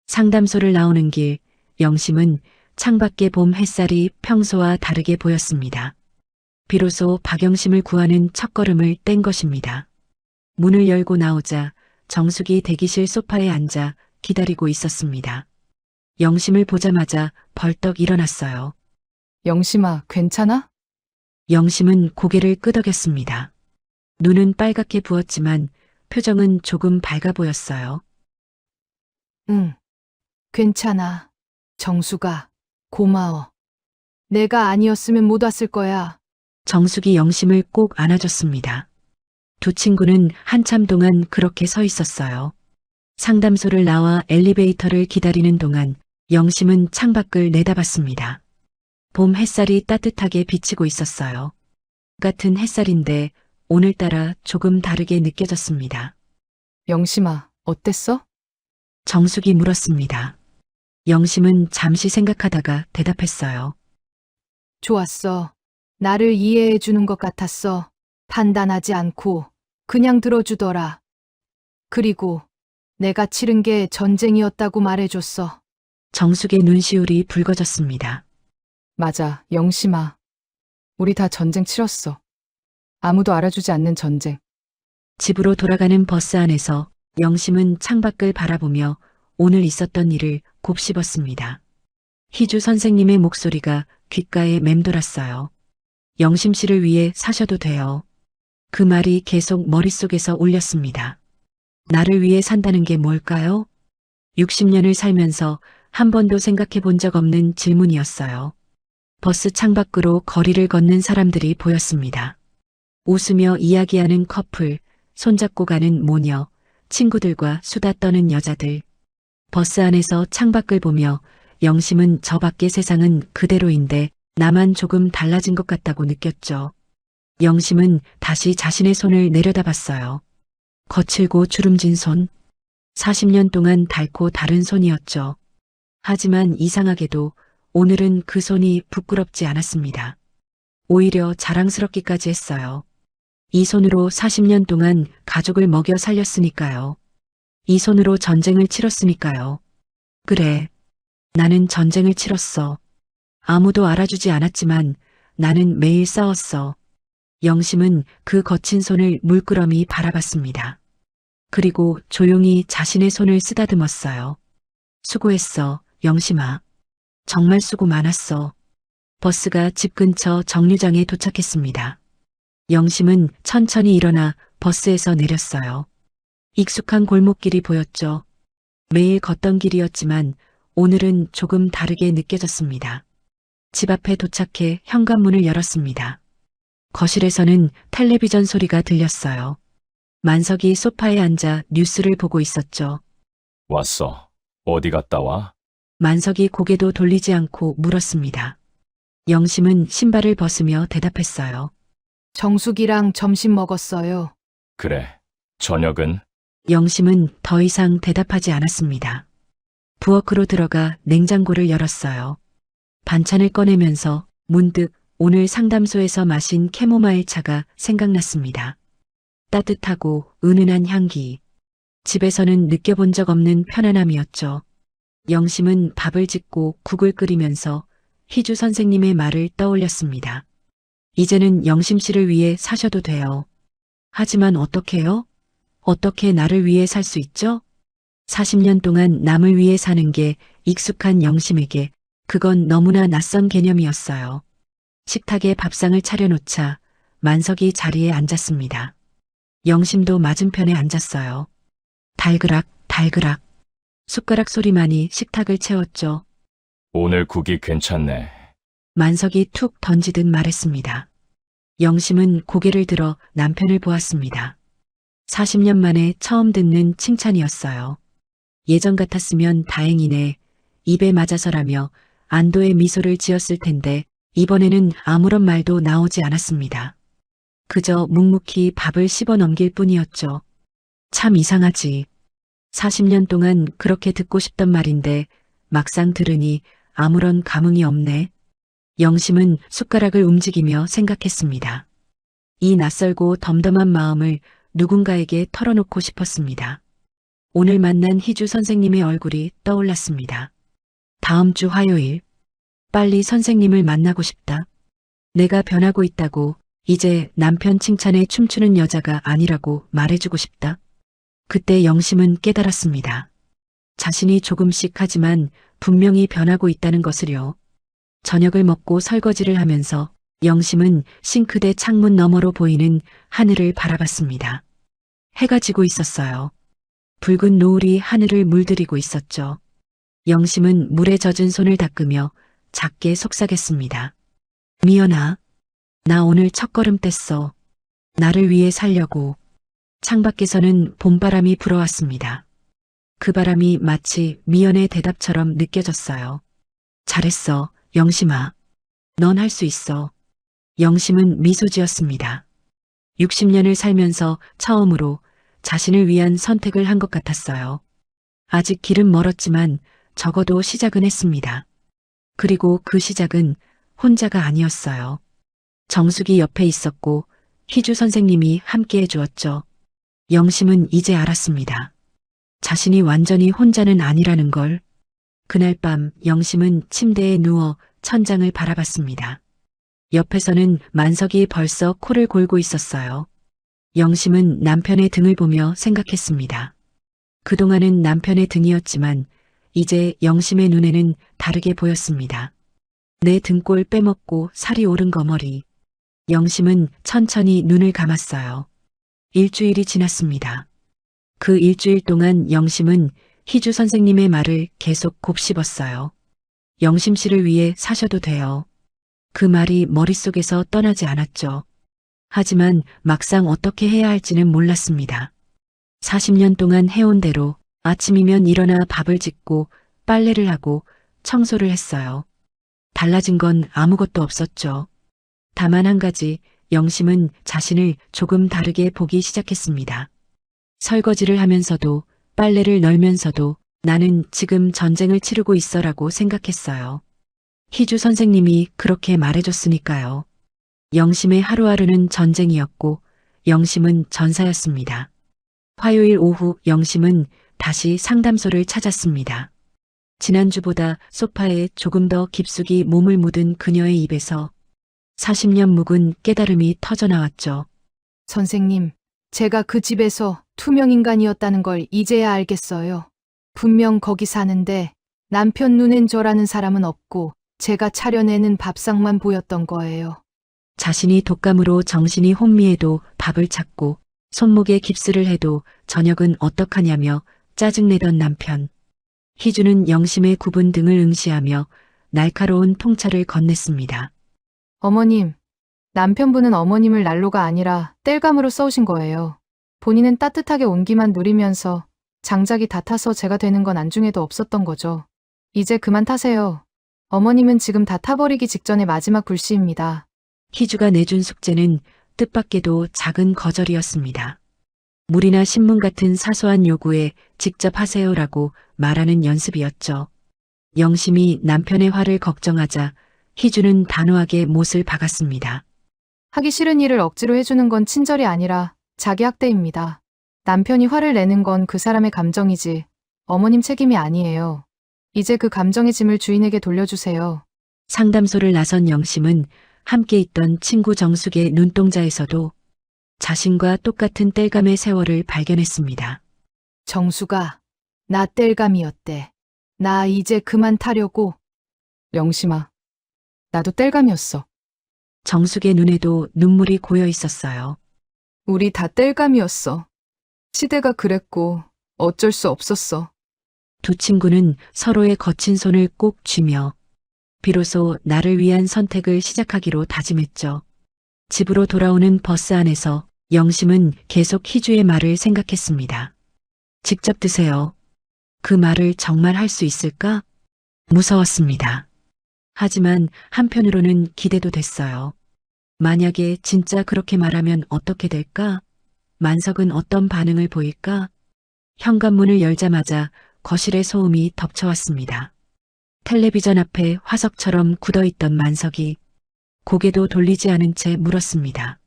상담소를 나오는 길, 영심은 창밖의 봄 햇살이 평소와 다르게 보였습니다. 비로소 박영심을 구하는 첫걸음을 뗀 것입니다. 문을 열고 나오자 정숙이 대기실 소파에 앉아 기다리고 있었습니다. 영심을 보자마자 벌떡 일어났어요. 영심아, 괜찮아? 영심은 고개를 끄덕였습니다. 눈은 빨갛게 부었지만 표정은 조금 밝아 보였어요. 응, 괜찮아. 정수가, 고마워. 내가 아니었으면 못 왔을 거야. 정숙이 영심을 꼭 안아줬습니다. 두 친구는 한참 동안 그렇게 서 있었어요. 상담소를 나와 엘리베이터를 기다리는 동안 영심은 창밖을 내다봤습니다. 봄 햇살이 따뜻하게 비치고 있었어요. 같은 햇살인데 오늘따라 조금 다르게 느껴졌습니다. 영심아, 어땠어? 정숙이 물었습니다. 영심은 잠시 생각하다가 대답했어요. 좋았어. 나를 이해해 주는 것 같았어. 판단하지 않고 그냥 들어주더라. 그리고 내가 치른 게 전쟁이었다고 말해줬어. 정숙의 눈시울이 붉어졌습니다. 맞아, 영심아. 우리 다 전쟁 치렀어. 아무도 알아주지 않는 전쟁. 집으로 돌아가는 버스 안에서 영심은 창밖을 바라보며 오늘 있었던 일을 곱씹었습니다. 희주 선생님의 목소리가 귓가에 맴돌았어요. 영심 씨를 위해 사셔도 돼요. 그 말이 계속 머릿속에서 울렸습니다. 나를 위해 산다는 게 뭘까요? 60년을 살면서 한 번도 생각해 본 적 없는 질문이었어요. 버스 창밖으로 거리를 걷는 사람들이 보였습니다. 웃으며 이야기하는 커플, 손잡고 가는 모녀, 친구들과 수다 떠는 여자들. 버스 안에서 창밖을 보며 영심은 저 밖의 세상은 그대로인데 나만 조금 달라진 것 같다고 느꼈죠. 영심은 다시 자신의 손을 내려다봤어요. 거칠고 주름진 손. 40년 동안 닳고 다른 손이었죠. 하지만 이상하게도 오늘은 그 손이 부끄럽지 않았습니다. 오히려 자랑스럽기까지 했어요. 이 손으로 40년 동안 가족을 먹여 살렸으니까요. 이 손으로 전쟁을 치렀으니까요. 그래, 나는 전쟁을 치렀어. 아무도 알아주지 않았지만 나는 매일 싸웠어. 영심은 그 거친 손을 물끄러미 바라봤습니다. 그리고 조용히 자신의 손을 쓰다듬었어요. 수고했어, 영심아. 정말 수고 많았어. 버스가 집 근처 정류장에 도착했습니다. 영심은 천천히 일어나 버스에서 내렸어요. 익숙한 골목길이 보였죠. 매일 걷던 길이었지만 오늘은 조금 다르게 느껴졌습니다. 집 앞에 도착해 현관문을 열었습니다. 거실에서는 텔레비전 소리가 들렸어요. 만석이 소파에 앉아 뉴스를 보고 있었죠. 왔어. 어디 갔다 와? 만석이 고개도 돌리지 않고 물었습니다. 영심은 신발을 벗으며 대답했어요. 정숙이랑 점심 먹었어요. 그래. 저녁은? 영심은 더 이상 대답하지 않았습니다. 부엌으로 들어가 냉장고를 열었어요. 반찬을 꺼내면서 문득 오늘 상담소에서 마신 캐모마일 차가 생각났습니다. 따뜻하고 은은한 향기. 집에서는 느껴본 적 없는 편안함이었죠. 영심은 밥을 짓고 국을 끓이면서 희주 선생님의 말을 떠올렸습니다. 이제는 영심 씨를 위해 사셔도 돼요. 하지만 어떻게요? 어떻게 나를 위해 살 수 있죠? 40년 동안 남을 위해 사는 게 익숙한 영심에게 그건 너무나 낯선 개념이었어요. 식탁에 밥상을 차려놓자 만석이 자리에 앉았습니다. 영심도 맞은편에 앉았어요. 달그락, 달그락. 숟가락 소리만이 식탁을 채웠죠. 오늘 국이 괜찮네. 만석이 툭 던지듯 말했습니다. 영심은 고개를 들어 남편을 보았습니다. 40년 만에 처음 듣는 칭찬이었어요. 예전 같았으면 다행이네, 입에 맞아서라며 안도의 미소를 지었을 텐데 이번에는 아무런 말도 나오지 않았습니다. 그저 묵묵히 밥을 씹어 넘길 뿐이었죠. 참 이상하지. 40년 동안 그렇게 듣고 싶던 말인데 막상 들으니 아무런 감흥이 없네. 영심은 숟가락을 움직이며 생각했습니다. 이 낯설고 덤덤한 마음을 누군가에게 털어놓고 싶었습니다. 오늘 만난 희주 선생님의 얼굴이 떠올랐습니다. 다음 주 화요일, 빨리 선생님을 만나고 싶다. 내가 변하고 있다고, 이제 남편 칭찬에 춤추는 여자가 아니라고 말해주고 싶다. 그때 영심은 깨달았습니다. 자신이 조금씩 하지만 분명히 변하고 있다는 것을요. 저녁을 먹고 설거지를 하면서 영심은 싱크대 창문 너머로 보이는 하늘을 바라봤습니다. 해가 지고 있었어요. 붉은 노을이 하늘을 물들이고 있었죠. 영심은 물에 젖은 손을 닦으며 작게 속삭였습니다. 미연아, 나 오늘 첫걸음 뗐어. 나를 위해 살려고. 창밖에서는 봄바람이 불어왔습니다. 그 바람이 마치 미연의 대답처럼 느껴졌어요. 잘했어, 영심아. 넌 할 수 있어. 영심은 미소 지었습니다. 60년을 살면서 처음으로 자신을 위한 선택을 한 것 같았어요. 아직 길은 멀었지만 적어도 시작은 했습니다. 그리고 그 시작은 혼자가 아니었어요. 정숙이 옆에 있었고 희주 선생님이 함께 해주었죠. 영심은 이제 알았습니다. 자신이 완전히 혼자는 아니라는 걸. 그날 밤 영심은 침대에 누워 천장을 바라봤습니다. 옆에서는 만석이 벌써 코를 골고 있었어요. 영심은 남편의 등을 보며 생각했습니다. 그동안은 남편의 등이었지만 이제 영심의 눈에는 다르게 보였습니다. 내 등골 빼먹고 살이 오른 거머리. 영심은 천천히 눈을 감았어요. 일주일이 지났습니다. 그 일주일 동안 영심은 희주 선생님의 말을 계속 곱씹었어요. 영심 씨를 위해 사셔도 돼요. 그 말이 머릿속에서 떠나지 않았죠. 하지만 막상 어떻게 해야 할지는 몰랐습니다. 40년 동안 해온 대로 아침이면 일어나 밥을 짓고 빨래를 하고 청소를 했어요. 달라진 건 아무것도 없었죠. 다만 한 가지, 영심은 자신을 조금 다르게 보기 시작했습니다. 설거지를 하면서도 빨래를 널면서도 나는 지금 전쟁을 치르고 있어라고 생각했어요. 희주 선생님이 그렇게 말해줬으니까요. 영심의 하루하루는 전쟁이었고 영심은 전사였습니다. 화요일 오후 영심은 다시 상담소를 찾았습니다. 지난주보다 소파에 조금 더 깊숙이 몸을 묻은 그녀의 입에서 40년 묵은 깨달음이 터져나왔죠. 선생님, 제가 그 집에서 투명인간이었다는 걸 이제야 알겠어요. 분명 거기 사는데 남편 눈엔 저라는 사람은 없고 제가 차려내는 밥상만 보였던 거예요. 자신이 독감으로 정신이 혼미해도 밥을 찾고 손목에 깁스를 해도 저녁은 어떡하냐며 짜증내던 남편. 희주는 영심의 굽은 등을 응시하며 날카로운 통찰을 건넸습니다. 어머님, 남편분은 어머님을 난로가 아니라 땔감으로 써오신 거예요. 본인은 따뜻하게 온기만 누리면서 장작이 다 타서 제가 되는 건 안중에도 없었던 거죠. 이제 그만 타세요. 어머님은 지금 다 타버리기 직전의 마지막 불씨입니다. 희주가 내준 숙제는 뜻밖에도 작은 거절이었습니다. 물이나 신문 같은 사소한 요구에 직접 하세요라고 말하는 연습이었죠. 영심이 남편의 화를 걱정하자 희주는 단호하게 못을 박았습니다. 하기 싫은 일을 억지로 해주는 건 친절이 아니라 자기 학대입니다. 남편이 화를 내는 건 그 사람의 감정이지 어머님 책임이 아니에요. 이제 그 감정의 짐을 주인에게 돌려주세요. 상담소를 나선 영심은 함께 있던 친구 정숙의 눈동자에서도 자신과 똑같은 땔감의 세월을 발견했습니다. 정수가 나 땔감이었대. 나 이제 그만 타려고. 영심아, 나도 땔감이었어. 정숙의 눈에도 눈물이 고여 있었어요. 우리 다 땔감이었어. 시대가 그랬고 어쩔 수 없었어. 두 친구는 서로의 거친 손을 꼭 쥐며 비로소 나를 위한 선택을 시작하기로 다짐했죠. 집으로 돌아오는 버스 안에서 영심은 계속 희주의 말을 생각했습니다. 직접 드세요. 그 말을 정말 할 수 있을까? 무서웠습니다. 하지만 한편으로는 기대도 됐어요. 만약에 진짜 그렇게 말하면 어떻게 될까? 만석은 어떤 반응을 보일까? 현관문을 열자마자 거실의 소음이 덮쳐왔습니다. 텔레비전 앞에 화석처럼 굳어있던 만석이 고개도 돌리지 않은 채 물었습니다.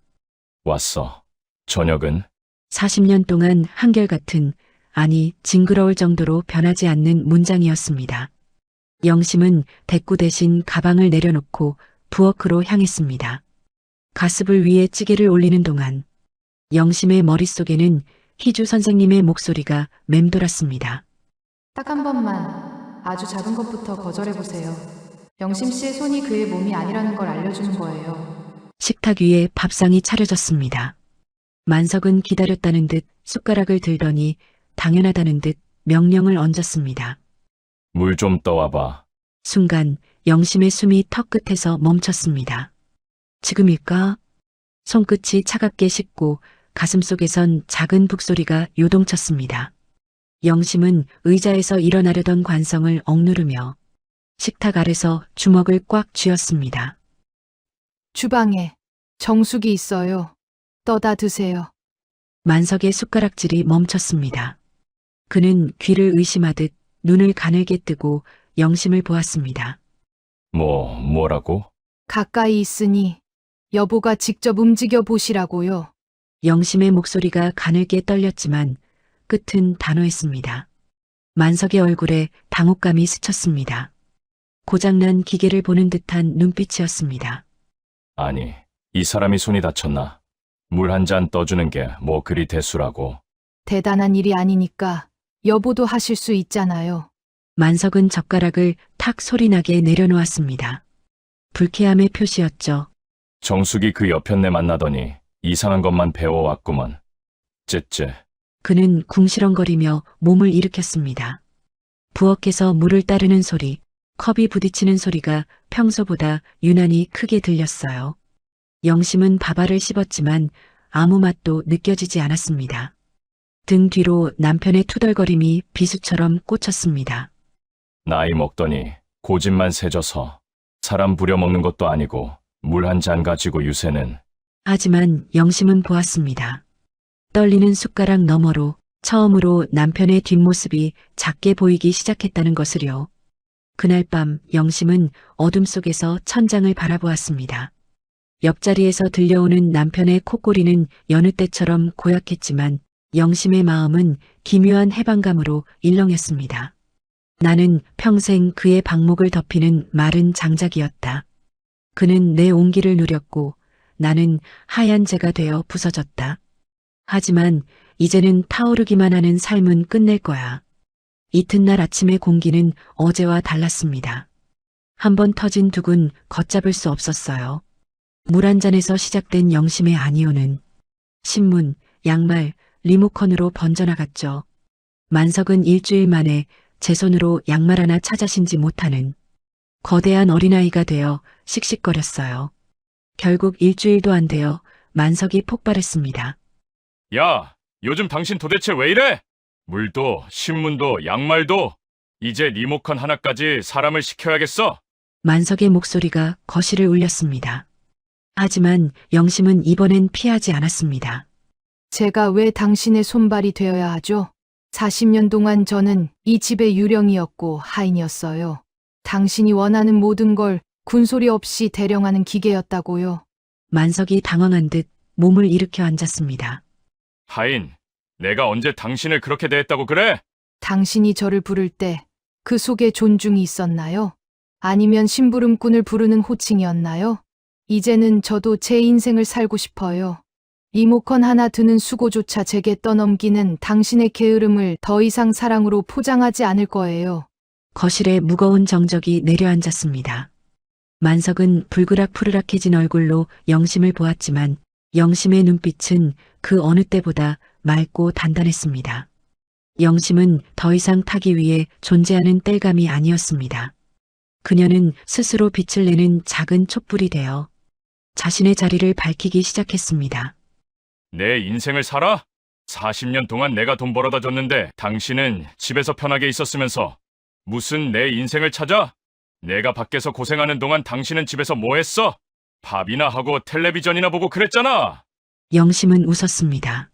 왔어. 저녁은? 40년 동안 한결같은, 아니 징그러울 정도로 변하지 않는 문장이었습니다. 영심은 대꾸 대신 가방을 내려놓고 부엌으로 향했습니다. 가스불 위에 찌개를 올리는 동안 영심의 머릿속에는 희주 선생님의 목소리가 맴돌았습니다. 딱 한 번만 아주 작은 것부터 거절해보세요. 영심 씨의 손이 그의 몸이 아니라는 걸 알려주는 거예요. 식탁 위에 밥상이 차려졌습니다. 만석은 기다렸다는 듯 숟가락을 들더니 당연하다는 듯 명령을 얹었습니다. 물 좀 떠와봐. 순간 영심의 숨이 턱끝에서 멈췄습니다. 지금일까? 손끝이 차갑게 식고 가슴속에선 작은 북소리가 요동쳤습니다. 영심은 의자에서 일어나려던 관성을 억누르며 식탁 아래서 주먹을 꽉 쥐었습니다. 주방에 정수기 있어요. 떠다 드세요. 만석의 숟가락질이 멈췄습니다. 그는 귀를 의심하듯 눈을 가늘게 뜨고 영심을 보았습니다. 뭐라고? 가까이 있으니 여보가 직접 움직여 보시라고요. 영심의 목소리가 가늘게 떨렸지만 끝은 단호했습니다. 만석의 얼굴에 당혹감이 스쳤습니다. 고장난 기계를 보는 듯한 눈빛이었습니다. 아니, 이 사람이 손이 다쳤나? 물 한 잔 떠주는 게 뭐 그리 대수라고. 대단한 일이 아니니까 여보도 하실 수 있잖아요. 만석은 젓가락을 탁 소리나게 내려놓았습니다. 불쾌함의 표시였죠. 정숙이 그 여편네 만나더니 이상한 것만 배워왔구먼. 째째. 그는 궁시렁거리며 몸을 일으켰습니다. 부엌에서 물을 따르는 소리, 컵이 부딪히는 소리가 평소보다 유난히 크게 들렸어요. 영심은 밥알을 씹었지만 아무 맛도 느껴지지 않았습니다. 등 뒤로 남편의 투덜거림이 비수처럼 꽂혔습니다. 나이 먹더니 고집만 세져서 사람 부려먹는 것도 아니고 물 한 잔 가지고 유세는. 하지만 영심은 보았습니다. 떨리는 숟가락 너머로 처음으로 남편의 뒷모습이 작게 보이기 시작했다는 것을요. 그날 밤 영심은 어둠 속에서 천장을 바라보았습니다. 옆자리에서 들려오는 남편의 콧소리는 여느 때처럼 고약했지만 영심의 마음은 기묘한 해방감으로 일렁였습니다. 나는 평생 그의 방목을 덮이는 마른 장작이었다. 그는 내 온기를 누렸고 나는 하얀 재가 되어 부서졌다. 하지만 이제는 타오르기만 하는 삶은 끝낼 거야. 이튿날 아침의 공기는 어제와 달랐습니다. 한번 터진 둑은 걷잡을 수 없었어요. 물 한 잔에서 시작된 영심의 아니오는 신문, 양말, 리모컨으로 번져나갔죠. 만석은 일주일 만에 제 손으로 양말 하나 찾아 신지 못하는 거대한 어린아이가 되어 씩씩거렸어요. 결국 일주일도 안 되어 만석이 폭발했습니다. 야, 요즘 당신 도대체 왜 이래? 물도, 신문도, 양말도, 이제 리모컨 하나까지 사람을 시켜야겠어. 만석의 목소리가 거실을 울렸습니다. 하지만 영심은 이번엔 피하지 않았습니다. 제가 왜 당신의 손발이 되어야 하죠? 40년 동안 저는 이 집의 유령이었고 하인이었어요. 당신이 원하는 모든 걸 군소리 없이 대령하는 기계였다고요. 만석이 당황한 듯 몸을 일으켜 앉았습니다. 하인, 내가 언제 당신을 그렇게 대했다고 그래? 당신이 저를 부를 때 그 속에 존중이 있었나요? 아니면 심부름꾼을 부르는 호칭이었나요? 이제는 저도 제 인생을 살고 싶어요. 리모컨 하나 드는 수고조차 제게 떠넘기는 당신의 게으름을 더 이상 사랑으로 포장하지 않을 거예요. 거실에 무거운 정적이 내려앉았습니다. 만석은 불그락푸르락해진 얼굴로 영심을 보았지만 영심의 눈빛은 그 어느 때보다 맑고 단단했습니다. 영심은 더 이상 타기 위해 존재하는 땔감이 아니었습니다. 그녀는 스스로 빛을 내는 작은 촛불이 되어 자신의 자리를 밝히기 시작했습니다. 내 인생을 살아? 40년 동안 내가 돈 벌어다 줬는데 당신은 집에서 편하게 있었으면서 무슨 내 인생을 찾아? 내가 밖에서 고생하는 동안 당신은 집에서 뭐 했어? 밥이나 하고 텔레비전이나 보고 그랬잖아. 영심은 웃었습니다.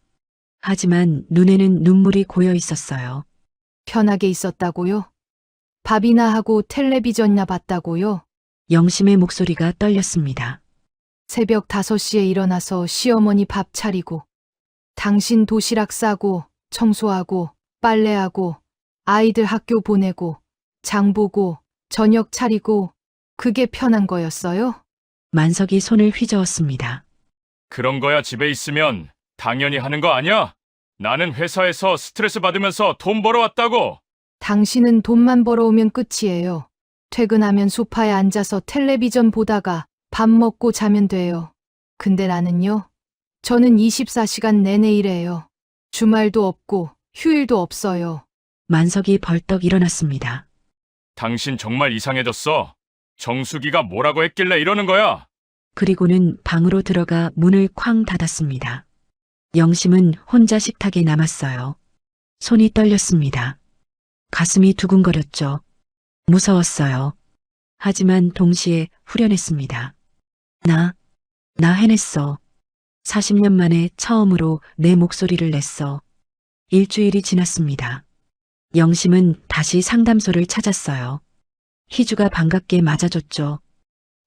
하지만 눈에는 눈물이 고여 있었어요. 편하게 있었다고요? 밥이나 하고 텔레비전이나 봤다고요? 영심의 목소리가 떨렸습니다. 새벽 5시에 일어나서 시어머니 밥 차리고, 당신 도시락 싸고, 청소하고, 빨래하고, 아이들 학교 보내고, 장 보고, 저녁 차리고, 그게 편한 거였어요? 만석이 손을 휘저었습니다. 그런 거야 집에 있으면 당연히 하는 거 아니야? 나는 회사에서 스트레스 받으면서 돈 벌어왔다고. 당신은 돈만 벌어오면 끝이에요. 퇴근하면 소파에 앉아서 텔레비전 보다가 밥 먹고 자면 돼요. 근데 나는요? 저는 24시간 내내 일해요. 주말도 없고 휴일도 없어요. 만석이 벌떡 일어났습니다. 당신 정말 이상해졌어. 정수기가 뭐라고 했길래 이러는 거야? 그리고는 방으로 들어가 문을 쾅 닫았습니다. 영심은 혼자 식탁에 남았어요. 손이 떨렸습니다. 가슴이 두근거렸죠. 무서웠어요. 하지만 동시에 후련했습니다. 나 해냈어. 40년 만에 처음으로 내 목소리를 냈어. 일주일이 지났습니다. 영심은 다시 상담소를 찾았어요. 희주가 반갑게 맞아줬죠.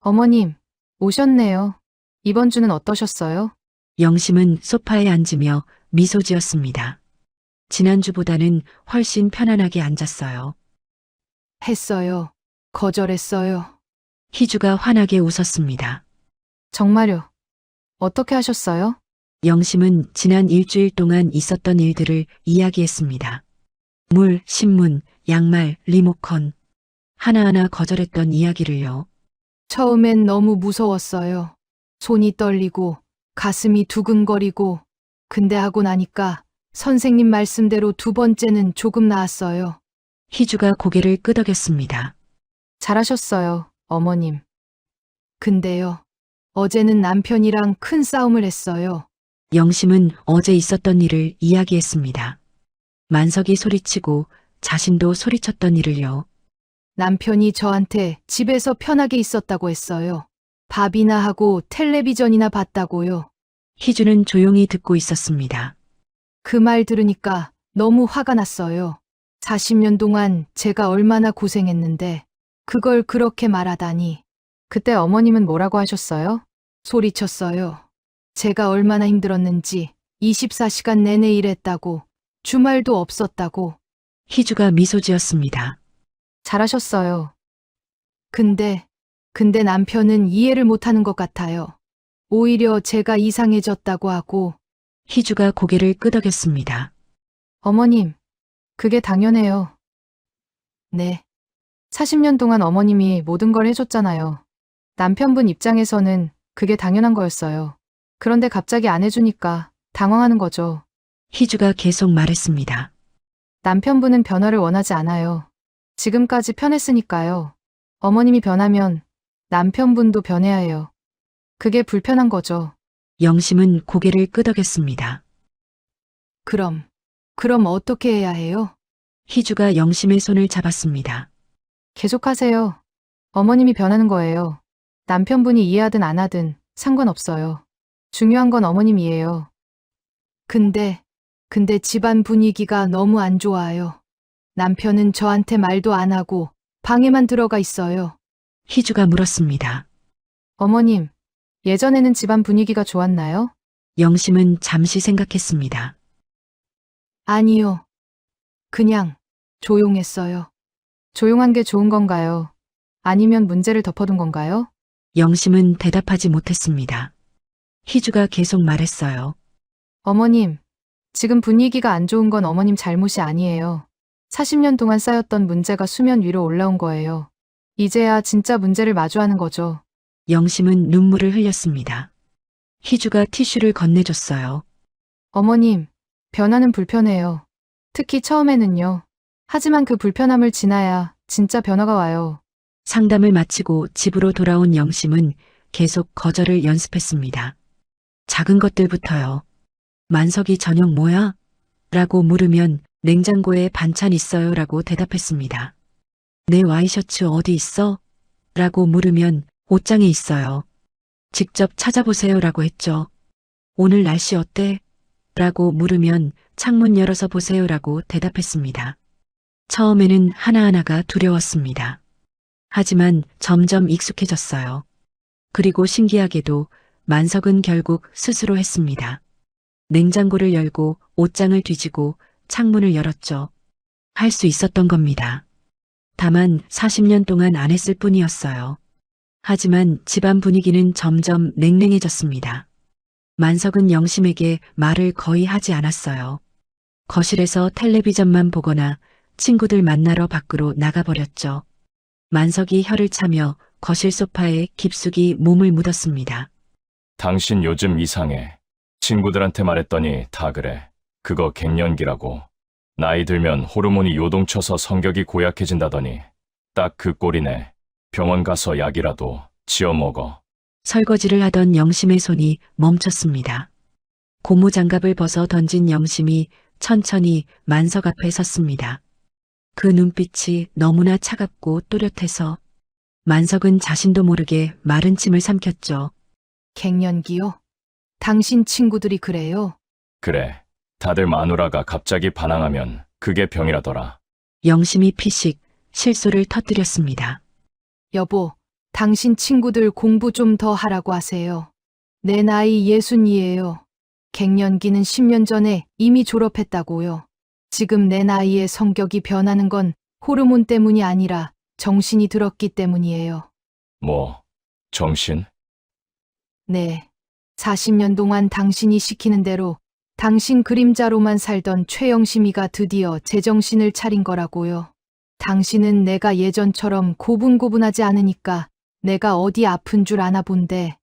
어머님, 오셨네요. 이번 주는 어떠셨어요? 영심은 소파에 앉으며 미소 지었습니다. 지난주보다는 훨씬 편안하게 앉았어요. 했어요. 거절했어요. 희주가 환하게 웃었습니다. 정말요? 어떻게 하셨어요? 영심은 지난 일주일 동안 있었던 일들을 이야기했습니다. 물, 신문, 양말, 리모컨. 하나하나 거절했던 이야기를요. 처음엔 너무 무서웠어요. 손이 떨리고 가슴이 두근거리고 근데 하고 나니까 선생님 말씀대로 두 번째는 조금 나았어요. 희주가 고개를 끄덕였습니다. 잘하셨어요, 어머님. 근데요. 어제는 남편이랑 큰 싸움을 했어요. 영심은 어제 있었던 일을 이야기했습니다. 만석이 소리치고 자신도 소리쳤던 일을요. 남편이 저한테 집에서 편하게 있었다고 했어요. 밥이나 하고 텔레비전이나 봤다고요. 희주는 조용히 듣고 있었습니다. 그 말 들으니까 너무 화가 났어요. 40년 동안 제가 얼마나 고생했는데 그걸 그렇게 말하다니. 그때 어머님은 뭐라고 하셨어요? 소리쳤어요. 제가 얼마나 힘들었는지 24시간 내내 일했다고, 주말도 없었다고. 희주가 미소 지었습니다. 잘하셨어요. 근데 남편은 이해를 못하는 것 같아요. 오히려 제가 이상해졌다고 하고. 희주가 고개를 끄덕였습니다. 어머님, 그게 당연해요. 네. 40년 동안 어머님이 모든 걸 해줬잖아요. 남편분 입장에서는 그게 당연한 거였어요. 그런데 갑자기 안 해주니까 당황하는 거죠. 희주가 계속 말했습니다. 남편분은 변화를 원하지 않아요. 지금까지 편했으니까요. 어머님이 변하면 남편분도 변해야 해요. 그게 불편한 거죠. 영심은 고개를 끄덕였습니다. 그럼 어떻게 해야 해요? 희주가 영심의 손을 잡았습니다. 계속하세요. 어머님이 변하는 거예요. 남편분이 이해하든 안 하든 상관없어요. 중요한 건 어머님이에요. 근데 집안 분위기가 너무 안 좋아요. 남편은 저한테 말도 안 하고 방에만 들어가 있어요. 희주가 물었습니다. 어머님, 예전에는 집안 분위기가 좋았나요? 영심은 잠시 생각했습니다. 아니요. 그냥 조용했어요. 조용한 게 좋은 건가요? 아니면 문제를 덮어둔 건가요? 영심은 대답하지 못했습니다. 희주가 계속 말했어요. 어머님, 지금 분위기가 안 좋은 건 어머님 잘못이 아니에요. 40년 동안 쌓였던 문제가 수면 위로 올라온 거예요. 이제야 진짜 문제를 마주하는 거죠. 영심은 눈물을 흘렸습니다. 희주가 티슈를 건네줬어요. 어머님, 변화는 불편해요. 특히 처음에는요. 하지만 그 불편함을 지나야 진짜 변화가 와요. 상담을 마치고 집으로 돌아온 영심은 계속 거절을 연습했습니다. 작은 것들부터요. 만석이 저녁 뭐야? 라고 물으면 냉장고에 반찬 있어요 라고 대답했습니다. 내 와이셔츠 어디 있어? 라고 물으면 옷장에 있어요. 직접 찾아보세요 라고 했죠. 오늘 날씨 어때? 라고 물으면 창문 열어서 보세요 라고 대답했습니다. 처음에는 하나하나가 두려웠습니다. 하지만 점점 익숙해졌어요. 그리고 신기하게도 만석은 결국 스스로 했습니다. 냉장고를 열고 옷장을 뒤지고 창문을 열었죠. 할 수 있었던 겁니다. 다만 40년 동안 안 했을 뿐이었어요. 하지만 집안 분위기는 점점 냉랭해졌습니다. 만석은 영심에게 말을 거의 하지 않았어요. 거실에서 텔레비전만 보거나 친구들 만나러 밖으로 나가버렸죠. 만석이 혀를 차며 거실 소파에 깊숙이 몸을 묻었습니다. 당신 요즘 이상해. 친구들한테 말했더니 다 그래. 그거 갱년기라고. 나이 들면 호르몬이 요동쳐서 성격이 고약해진다더니 딱 그 꼴이네. 병원 가서 약이라도 지어 먹어. 설거지를 하던 영심의 손이 멈췄습니다. 고무장갑을 벗어 던진 영심이 천천히 만석 앞에 섰습니다. 그 눈빛이 너무나 차갑고 또렷해서 만석은 자신도 모르게 마른 침을 삼켰죠. 갱년기요? 당신 친구들이 그래요? 그래. 다들 마누라가 갑자기 반항하면 그게 병이라더라. 영심이 피식 실소를 터뜨렸습니다. 여보, 당신 친구들 공부 좀 더 하라고 하세요. 내 나이 60이에요. 갱년기는 10년 전에 이미 졸업했다고요. 지금 내 나이에 성격이 변하는 건 호르몬 때문이 아니라 정신이 들었기 때문이에요. 뭐, 정신? 네. 40년 동안 당신이 시키는 대로 당신 그림자로만 살던 최영심이가 드디어 제정신을 차린 거라고요. 당신은 내가 예전처럼 고분고분하지 않으니까 내가 어디 아픈 줄 아나 본데.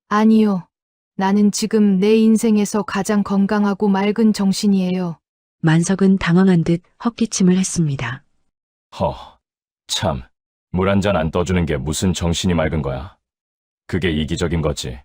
아니요. 나는 지금 내 인생에서 가장 건강하고 맑은 정신이에요. 만석은 당황한 듯 헛기침을 했습니다. 참. 물 한 잔 안 떠주는 게 무슨 정신이 맑은 거야. 그게 이기적인 거지.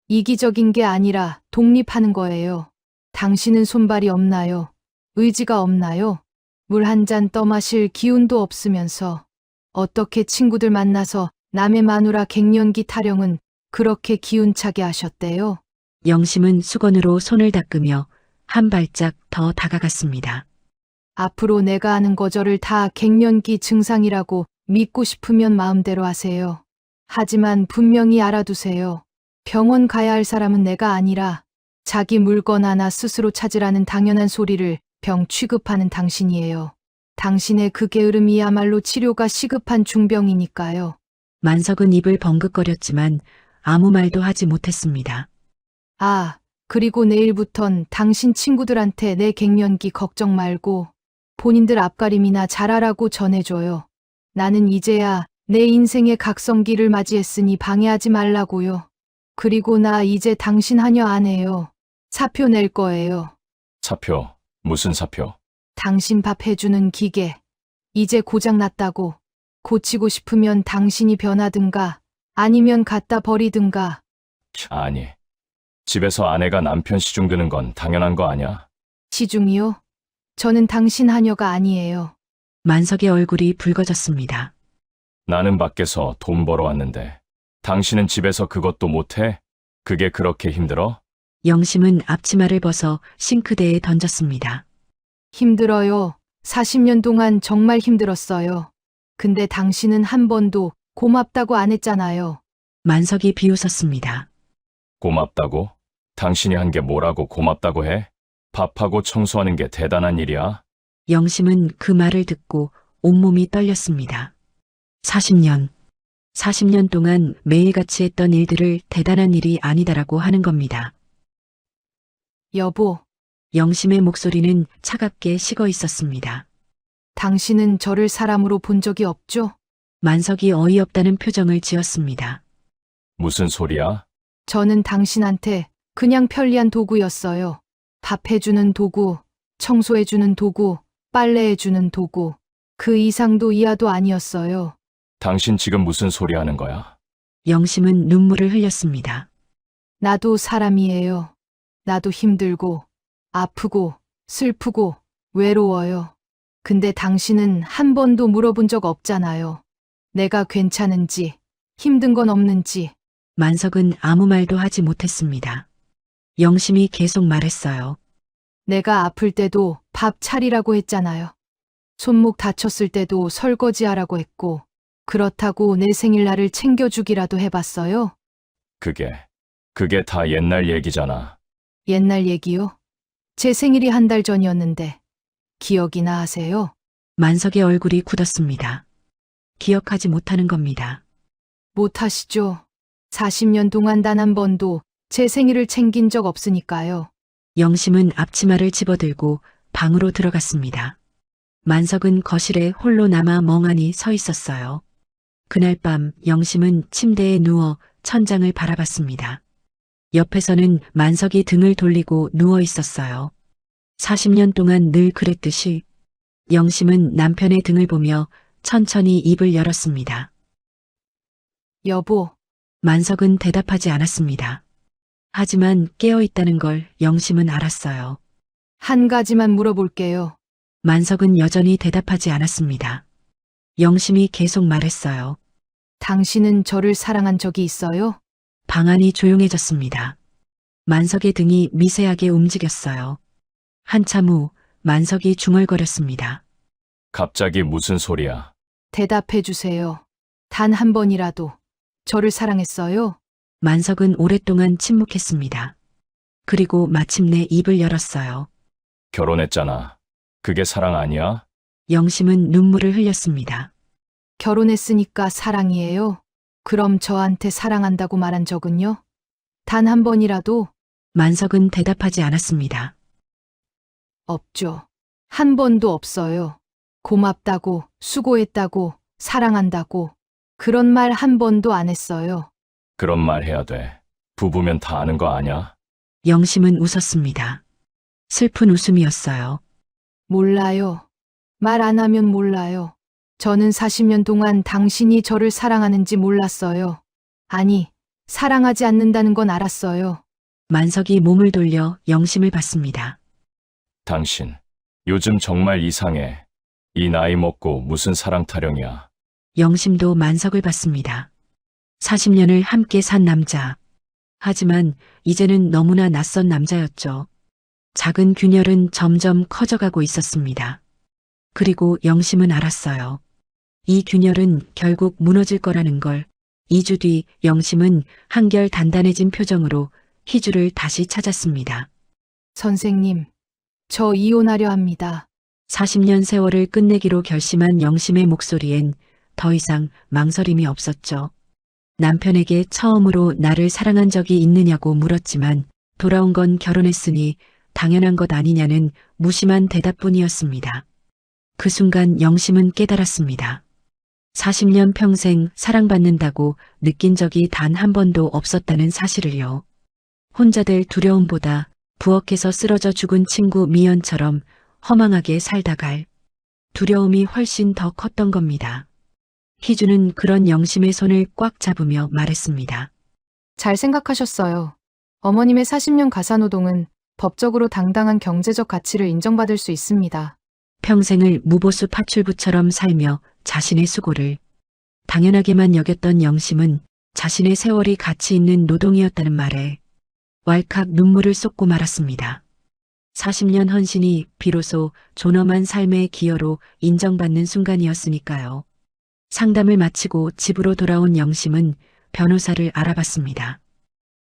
이기적인 게 아니라 독립하는 거예요. 당신은 손발이 없나요? 의지가 없나요? 물 한 잔 떠마실 기운도 없으면서 어떻게 친구들 만나서 남의 마누라 갱년기 타령은 그렇게 기운차게 하셨대요? 영심은 수건으로 손을 닦으며 한 발짝 더 다가갔습니다. 앞으로 내가 하는 거절을 다 갱년기 증상이라고 믿고 싶으면 마음대로 하세요. 하지만 분명히 알아두세요. 병원 가야 할 사람은 내가 아니라 자기 물건 하나 스스로 찾으라는 당연한 소리를 병 취급하는 당신이에요. 당신의 그 게으름이야말로 치료가 시급한 중병이니까요. 만석은 입을 벙긋거렸지만 아무 말도 하지 못했습니다. 아, 그리고 내일부턴 당신 친구들한테 내 갱년기 걱정 말고 본인들 앞가림이나 잘하라고 전해줘요. 나는 이제야 내 인생의 각성기를 맞이했으니 방해하지 말라고요. 그리고 나 이제 당신 하녀 안 해요. 사표 낼 거예요. 사표, 무슨 사표? 당신 밥 해주는 기계. 이제 고장났다고. 고치고 싶으면 당신이 변하든가 아니면 갖다 버리든가. 아니, 집에서 아내가 남편 시중 드는 건 당연한 거 아냐? 시중이요? 저는 당신 하녀가 아니에요. 만석의 얼굴이 붉어졌습니다. 나는 밖에서 돈 벌어 왔는데 당신은 집에서 그것도 못해? 그게 그렇게 힘들어? 영심은 앞치마를 벗어 싱크대에 던졌습니다. 힘들어요. 40년 동안 정말 힘들었어요. 근데 당신은 한 번도 고맙다고 안 했잖아요. 만석이 비웃었습니다. 고맙다고? 당신이 한 게 뭐라고 고맙다고 해? 밥하고 청소하는 게 대단한 일이야? 영심은 그 말을 듣고 온몸이 떨렸습니다. 40년 동안 매일같이 했던 일들을 대단한 일이 아니다라고 하는 겁니다. 여보, 영심의 목소리는 차갑게 식어 있었습니다. 당신은 저를 사람으로 본 적이 없죠? 만석이 어이없다는 표정을 지었습니다. 무슨 소리야? 저는 당신한테 그냥 편리한 도구였어요. 밥 해주는 도구, 청소해주는 도구, 빨래해주는 도구. 그 이상도 이하도 아니었어요. 당신 지금 무슨 소리 하는 거야? 영심은 눈물을 흘렸습니다. 나도 사람이에요. 나도 힘들고, 아프고, 슬프고, 외로워요. 근데 당신은 한 번도 물어본 적 없잖아요. 내가 괜찮은지, 힘든 건 없는지. 만석은 아무 말도 하지 못했습니다. 영심이 계속 말했어요. 내가 아플 때도 밥 차리라고 했잖아요. 손목 다쳤을 때도 설거지하라고 했고, 그렇다고 내 생일날을 챙겨주기라도 해봤어요? 그게 다 옛날 얘기잖아. 옛날 얘기요? 제 생일이 한 달 전이었는데, 기억이나 하세요? 만석의 얼굴이 굳었습니다. 기억하지 못하는 겁니다. 못하시죠? 40년 동안 단 한 번도 제 생일을 챙긴 적 없으니까요. 영심은 앞치마를 집어들고 방으로 들어갔습니다. 만석은 거실에 홀로 남아 멍하니 서 있었어요. 그날 밤 영심은 침대에 누워 천장을 바라봤습니다. 옆에서는 만석이 등을 돌리고 누워 있었어요. 40년 동안 늘 그랬듯이 영심은 남편의 등을 보며 천천히 입을 열었습니다. 여보, 만석은 대답하지 않았습니다. 하지만 깨어있다는 걸 영심은 알았어요. 한 가지만 물어볼게요. 만석은 여전히 대답하지 않았습니다. 영심이 계속 말했어요. 당신은 저를 사랑한 적이 있어요? 방안이 조용해졌습니다. 만석의 등이 미세하게 움직였어요. 한참 후 만석이 중얼거렸습니다. 갑자기 무슨 소리야? 대답해 주세요. 단 한 번이라도 저를 사랑했어요? 만석은 오랫동안 침묵했습니다. 그리고 마침내 입을 열었어요. 결혼했잖아. 그게 사랑 아니야? 영심은 눈물을 흘렸습니다. 결혼했으니까 사랑이에요? 그럼 저한테 사랑한다고 말한 적은요? 단 한 번이라도 만석은 대답하지 않았습니다. 없죠. 한 번도 없어요. 고맙다고, 수고했다고, 사랑한다고. 그런 말 한 번도 안 했어요. 그런 말 해야 돼. 부부면 다 아는 거 아냐? 영심은 웃었습니다. 슬픈 웃음이었어요. 몰라요. 말 안 하면 몰라요. 저는 40년 동안 당신이 저를 사랑하는지 몰랐어요. 아니, 사랑하지 않는다는 건 알았어요. 만석이 몸을 돌려 영심을 봤습니다. 당신, 요즘 정말 이상해. 이 나이 먹고 무슨 사랑 타령이야. 영심도 만석을 봤습니다. 40년을 함께 산 남자. 하지만 이제는 너무나 낯선 남자였죠. 작은 균열은 점점 커져가고 있었습니다. 그리고 영심은 알았어요. 이 균열은 결국 무너질 거라는 걸. 2주 뒤 영심은 한결 단단해진 표정으로 희주를 다시 찾았습니다. 선생님, 저 이혼하려 합니다. 40년 세월을 끝내기로 결심한 영심의 목소리엔 더 이상 망설임이 없었죠. 남편에게 처음으로 나를 사랑한 적이 있느냐고 물었지만 돌아온 건 결혼했으니 당연한 것 아니냐는 무심한 대답뿐이었습니다. 그 순간 영심은 깨달았습니다. 40년 평생 사랑받는다고 느낀 적이 단 한 번도 없었다는 사실을요. 혼자 될 두려움보다 부엌에서 쓰러져 죽은 친구 미연처럼 허망하게 살다 갈 두려움이 훨씬 더 컸던 겁니다. 희주는 그런 영심의 손을 꽉 잡으며 말했습니다. 잘 생각하셨어요. 어머님의 40년 가사노동은 법적으로 당당한 경제적 가치를 인정받을 수 있습니다. 평생을 무보수 파출부처럼 살며 자신의 수고를 당연하게만 여겼던 영심은 자신의 세월이 가치 있는 노동이었다는 말에 왈칵 눈물을 쏟고 말았습니다. 40년 헌신이 비로소 존엄한 삶의 기여로 인정받는 순간이었으니까요. 상담을 마치고 집으로 돌아온 영심은 변호사를 알아봤습니다.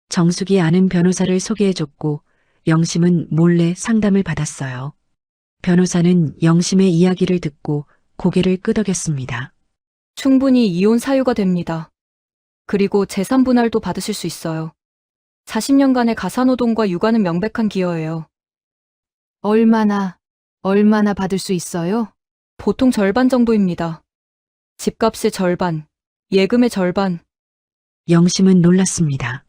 정숙이 아는 변호사를 소개해줬고 영심은 몰래 상담을 받았어요. 변호사는 영심의 이야기를 듣고 고개를 끄덕였습니다. 충분히 이혼 사유가 됩니다. 그리고 재산 분할도 받으실 수 있어요. 40년간의 가사노동과 육아는 명백한 기여예요. 얼마나 받을 수 있어요? 보통 절반 정도입니다. 집값의 절반, 예금의 절반. 영심은 놀랐습니다.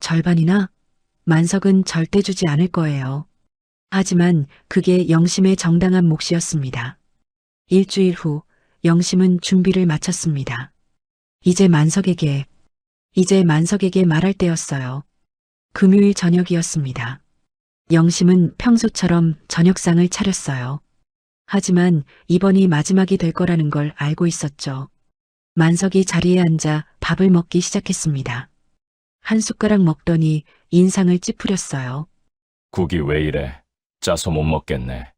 절반이나? 만석은 절대 주지 않을 거예요. 하지만 그게 영심의 정당한 몫이었습니다. 일주일 후 영심은 준비를 마쳤습니다. 이제 만석에게 말할 때였어요. 금요일 저녁이었습니다. 영심은 평소처럼 저녁상을 차렸어요. 하지만 이번이 마지막이 될 거라는 걸 알고 있었죠. 만석이 자리에 앉아 밥을 먹기 시작했습니다. 한 숟가락 먹더니 인상을 찌푸렸어요. 국이 왜 이래? 짜서 못 먹겠네.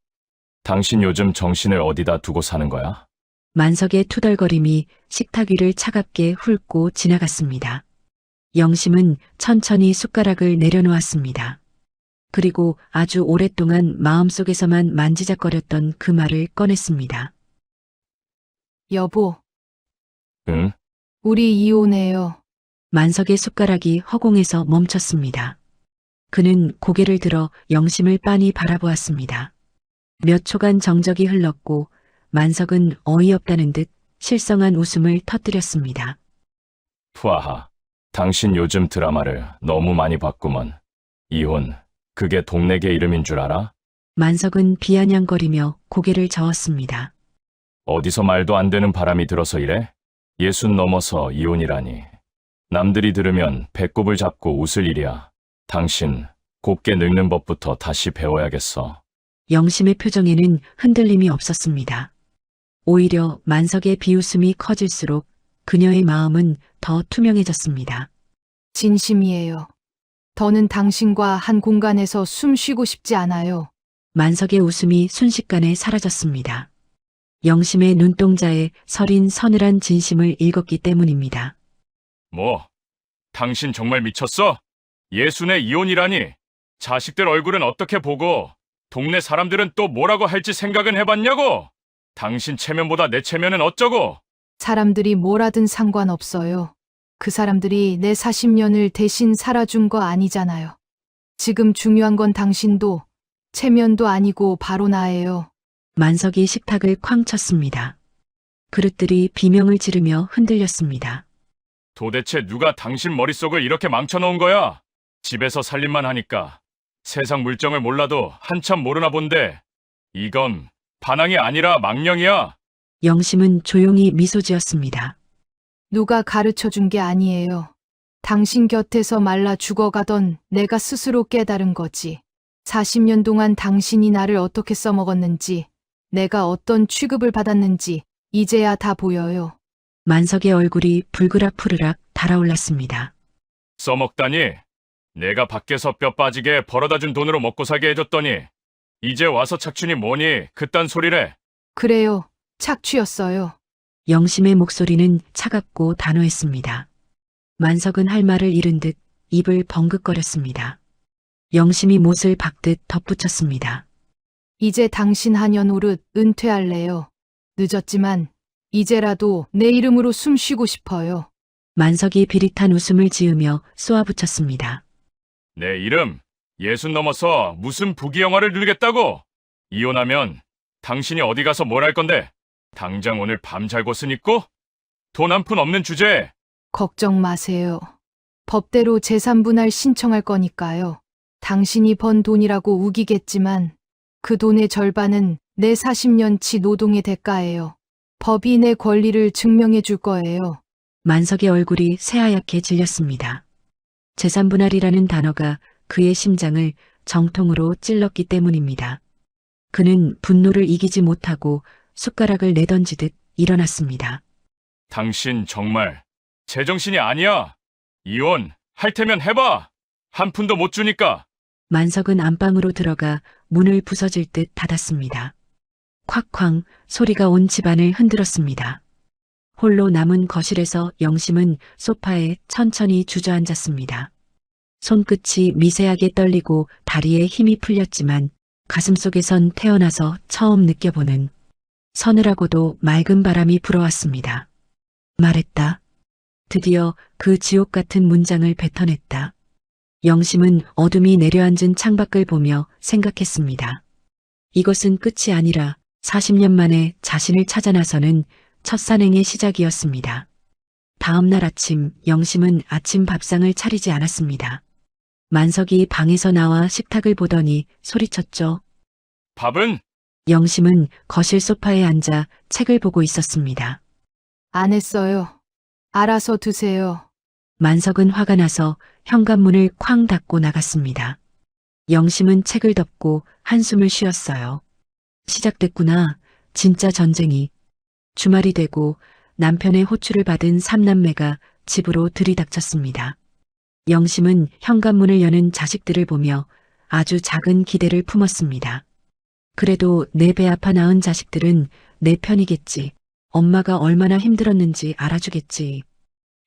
당신 요즘 정신을 어디다 두고 사는 거야? 만석의 투덜거림이 식탁 위를 차갑게 훑고 지나갔습니다. 영심은 천천히 숟가락을 내려놓았습니다. 그리고 아주 오랫동안 마음속에서만 만지작거렸던 그 말을 꺼냈습니다. 여보, 응? 우리 이혼해요. 만석의 숟가락이 허공에서 멈췄습니다. 그는 고개를 들어 영심을 빤히 바라보았습니다. 몇 초간 정적이 흘렀고 만석은 어이없다는 듯 실성한 웃음을 터뜨렸습니다. 푸아하, 당신 요즘 드라마를 너무 많이 봤구먼. 이혼, 그게 동네개 이름인 줄 알아? 만석은 비아냥거리며 고개를 저었습니다. 어디서 말도 안 되는 바람이 들어서 이래? 60 넘어서 이혼이라니. 남들이 들으면 배꼽을 잡고 웃을 일이야. 당신, 곱게 늙는 법부터 다시 배워야겠어. 영심의 표정에는 흔들림이 없었습니다. 오히려 만석의 비웃음이 커질수록 그녀의 마음은 더 투명해졌습니다. 진심이에요. 더는 당신과 한 공간에서 숨 쉬고 싶지 않아요. 만석의 웃음이 순식간에 사라졌습니다. 영심의 눈동자에 서린 서늘한 진심을 읽었기 때문입니다. 뭐? 당신 정말 미쳤어? 60의 이혼이라니. 자식들 얼굴은 어떻게 보고 동네 사람들은 또 뭐라고 할지 생각은 해봤냐고? 당신 체면보다 내 체면은 어쩌고? 사람들이 뭐라든 상관없어요. 그 사람들이 내 40년을 대신 살아준 거 아니잖아요. 지금 중요한 건 당신도 체면도 아니고 바로 나예요. 만석이 식탁을 쾅 쳤습니다. 그릇들이 비명을 지르며 흔들렸습니다. 도대체 누가 당신 머릿속을 이렇게 망쳐놓은 거야? 집에서 살림만 하니까 세상 물정을 몰라도 한참 모르나 본데 이건 반항이 아니라 망령이야. 영심은 조용히 미소 지었습니다. 누가 가르쳐 준 게 아니에요. 당신 곁에서 말라 죽어가던 내가 스스로 깨달은 거지. 40년 동안 당신이 나를 어떻게 써먹었는지, 내가 어떤 취급을 받았는지 이제야 다 보여요. 만석의 얼굴이 불그락 푸르락 달아올랐습니다. 써먹다니? 내가 밖에서 뼈 빠지게 벌어다 준 돈으로 먹고 살게 해줬더니 이제 와서 착춘이 뭐니 그딴 소리래. 그래요. 착취였어요. 영심의 목소리는 차갑고 단호했습니다. 만석은 할 말을 잃은 듯 입을 벙긋거렸습니다. 영심이 못을 박듯 덧붙였습니다. 이제 당신 한여 노릇 은퇴할래요. 늦었지만 이제라도 내 이름으로 숨 쉬고 싶어요. 만석이 비릿한 웃음을 지으며 쏘아붙였습니다. 내 이름 60 넘어서 무슨 부귀영화를 누리겠다고? 이혼하면 당신이 어디 가서 뭘 할 건데? 당장 오늘 밤 잘 곳은 있고? 돈 한 푼 없는 주제에 걱정 마세요. 법대로 재산분할 신청할 거니까요. 당신이 번 돈이라고 우기겠지만 그 돈의 절반은 내 40년치 노동의 대가예요. 법이 내 권리를 증명해 줄 거예요. 만석의 얼굴이 새하얗게 질렸습니다. 재산분할이라는 단어가 그의 심장을 정통으로 찔렀기 때문입니다. 그는 분노를 이기지 못하고 숟가락을 내던지듯 일어났습니다. 당신 정말 제정신이 아니야. 이혼 할 테면 해봐. 한 푼도 못 주니까. 만석은 안방으로 들어가 문을 부서질 듯 닫았습니다. 콱쾅 소리가 온 집안을 흔들었습니다. 홀로 남은 거실에서 영심은 소파에 천천히 주저앉았습니다. 손끝이 미세하게 떨리고 다리에 힘이 풀렸지만 가슴속에선 태어나서 처음 느껴보는 서늘하고도 맑은 바람이 불어왔습니다. 말했다. 드디어 그 지옥 같은 문장을 뱉어냈다. 영심은 어둠이 내려앉은 창밖을 보며 생각했습니다. 이것은 끝이 아니라 40년 만에 자신을 찾아 나서는 첫 산행의 시작이었습니다. 다음 날 아침 영심은 아침 밥상을 차리지 않았습니다. 만석이 방에서 나와 식탁을 보더니 소리쳤죠. 밥은? 영심은 거실 소파에 앉아 책을 보고 있었습니다. 안 했어요. 알아서 드세요. 만석은 화가 나서 현관문을 쾅 닫고 나갔습니다. 영심은 책을 덮고 한숨을 쉬었어요. 시작됐구나. 진짜 전쟁이. 주말이 되고 남편의 호출을 받은 삼남매가 집으로 들이닥쳤습니다. 영심은 현관문을 여는 자식들을 보며 아주 작은 기대를 품었습니다. 그래도 내 배 아파 낳은 자식들은 내 편이겠지. 엄마가 얼마나 힘들었는지 알아주겠지.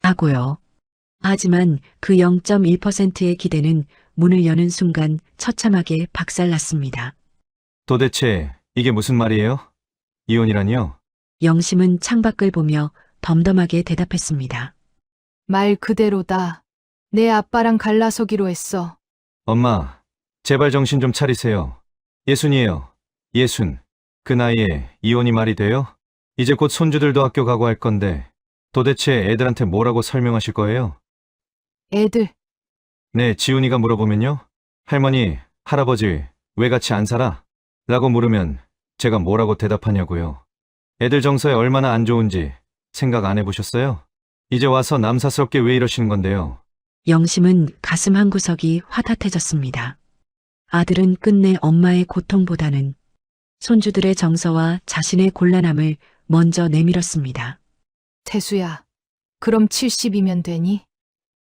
하고요. 하지만 그 0.1%의 기대는 문을 여는 순간 처참하게 박살났습니다. 도대체 이게 무슨 말이에요? 이혼이라니요? 영심은 창밖을 보며 덤덤하게 대답했습니다. 말 그대로다. 내 아빠랑 갈라서기로 했어. 엄마, 제발 정신 좀 차리세요. 예순이에요. 예순. 그 나이에 이혼이 말이 돼요? 이제 곧 손주들도 학교 가고 할 건데 도대체 애들한테 뭐라고 설명하실 거예요? 애들, 네, 지훈이가 물어보면요. 할머니, 할아버지, 왜 같이 안 살아? 라고 물으면 제가 뭐라고 대답하냐고요. 애들 정서에 얼마나 안 좋은지 생각 안 해보셨어요? 이제 와서 남사스럽게 왜 이러시는 건데요? 영심은 가슴 한구석이 화tat해졌습니다. 아들은 끝내 엄마의 고통보다는 손주들의 정서와 자신의 곤란함을 먼저 내밀었습니다. 태수야. 그럼 70이면 되니?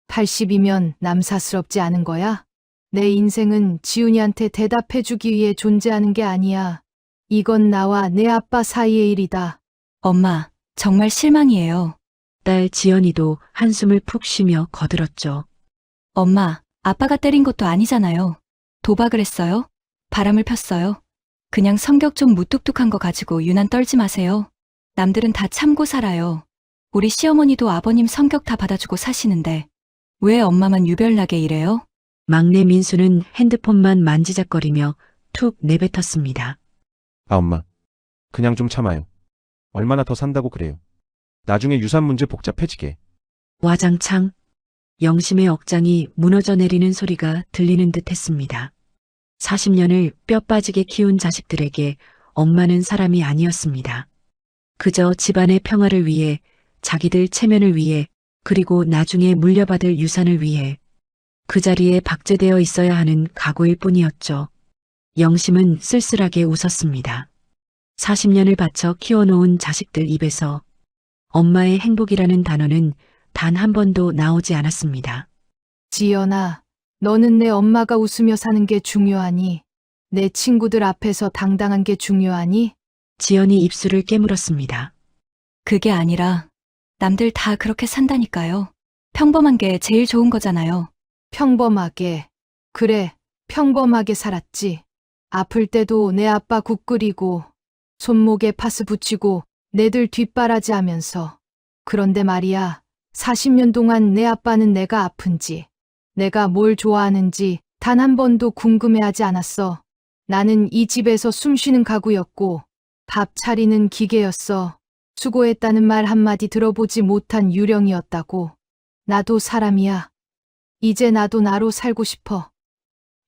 80이면 남사스럽지 않은 거야? 내 인생은 지훈이한테 대답해주기 위해 존재하는 게 아니야. 이건 나와 내 아빠 사이의 일이다. 엄마, 정말 실망이에요. 딸 지연이도 한숨을 푹 쉬며 거들었죠. 엄마, 아빠가 때린 것도 아니잖아요. 도박을 했어요? 바람을 폈어요? 그냥 성격 좀 무뚝뚝한 거 가지고 유난 떨지 마세요. 남들은 다 참고 살아요. 우리 시어머니도 아버님 성격 다 받아주고 사시는데 왜 엄마만 유별나게 이래요? 막내 민수는 핸드폰만 만지작거리며 툭 내뱉었습니다. 아, 엄마. 그냥 좀 참아요. 얼마나 더 산다고 그래요. 나중에 유산 문제 복잡해지게. 와장창 영심의 억장이 무너져 내리는 소리가 들리는 듯 했습니다. 40년을 뼈 빠지게 키운 자식들에게 엄마는 사람이 아니었습니다. 그저 집안의 평화를 위해, 자기들 체면을 위해, 그리고 나중에 물려받을 유산을 위해 그 자리에 박제되어 있어야 하는 각오일 뿐이었죠. 영심은 쓸쓸하게 웃었습니다. 40년을 바쳐 키워놓은 자식들 입에서 엄마의 행복이라는 단어는 단 한 번도 나오지 않았습니다. 지연아, 너는 내 엄마가 웃으며 사는 게 중요하니? 내 친구들 앞에서 당당한 게 중요하니? 지연이 입술을 깨물었습니다. 그게 아니라 남들 다 그렇게 산다니까요. 평범한 게 제일 좋은 거잖아요. 평범하게. 그래, 평범하게 살았지. 아플 때도 내 아빠 국 끓이고, 손목에 파스 붙이고, 내들 뒷바라지 하면서. 그런데 말이야, 40년 동안 내 아빠는 내가 아픈지, 내가 뭘 좋아하는지 단 한 번도 궁금해하지 않았어. 나는 이 집에서 숨쉬는 가구였고, 밥 차리는 기계였어. 수고했다는 말 한마디 들어보지 못한 유령이었다고. 나도 사람이야. 이제 나도 나로 살고 싶어.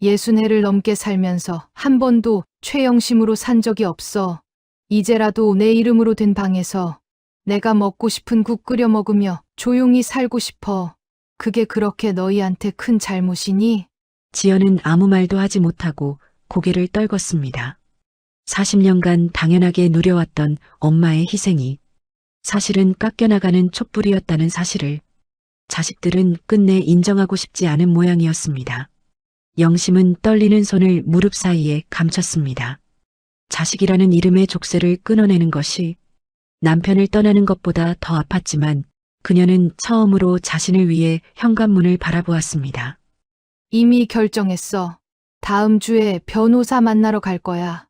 60해를 넘게 살면서 한 번도 최영심으로 산 적이 없어. 이제라도 내 이름으로 된 방에서 내가 먹고 싶은 국 끓여 먹으며 조용히 살고 싶어. 그게 그렇게 너희한테 큰 잘못이니? 지연은 아무 말도 하지 못하고 고개를 떨궜습니다. 40년간 당연하게 누려왔던 엄마의 희생이 사실은 깎여나가는 촛불이었다는 사실을 자식들은 끝내 인정하고 싶지 않은 모양이었습니다. 영심은 떨리는 손을 무릎 사이에 감췄습니다. 자식이라는 이름의 족쇄를 끊어내는 것이 남편을 떠나는 것보다 더 아팠지만 그녀는 처음으로 자신을 위해 현관문을 바라보았습니다. 이미 결정했어. 다음 주에 변호사 만나러 갈 거야.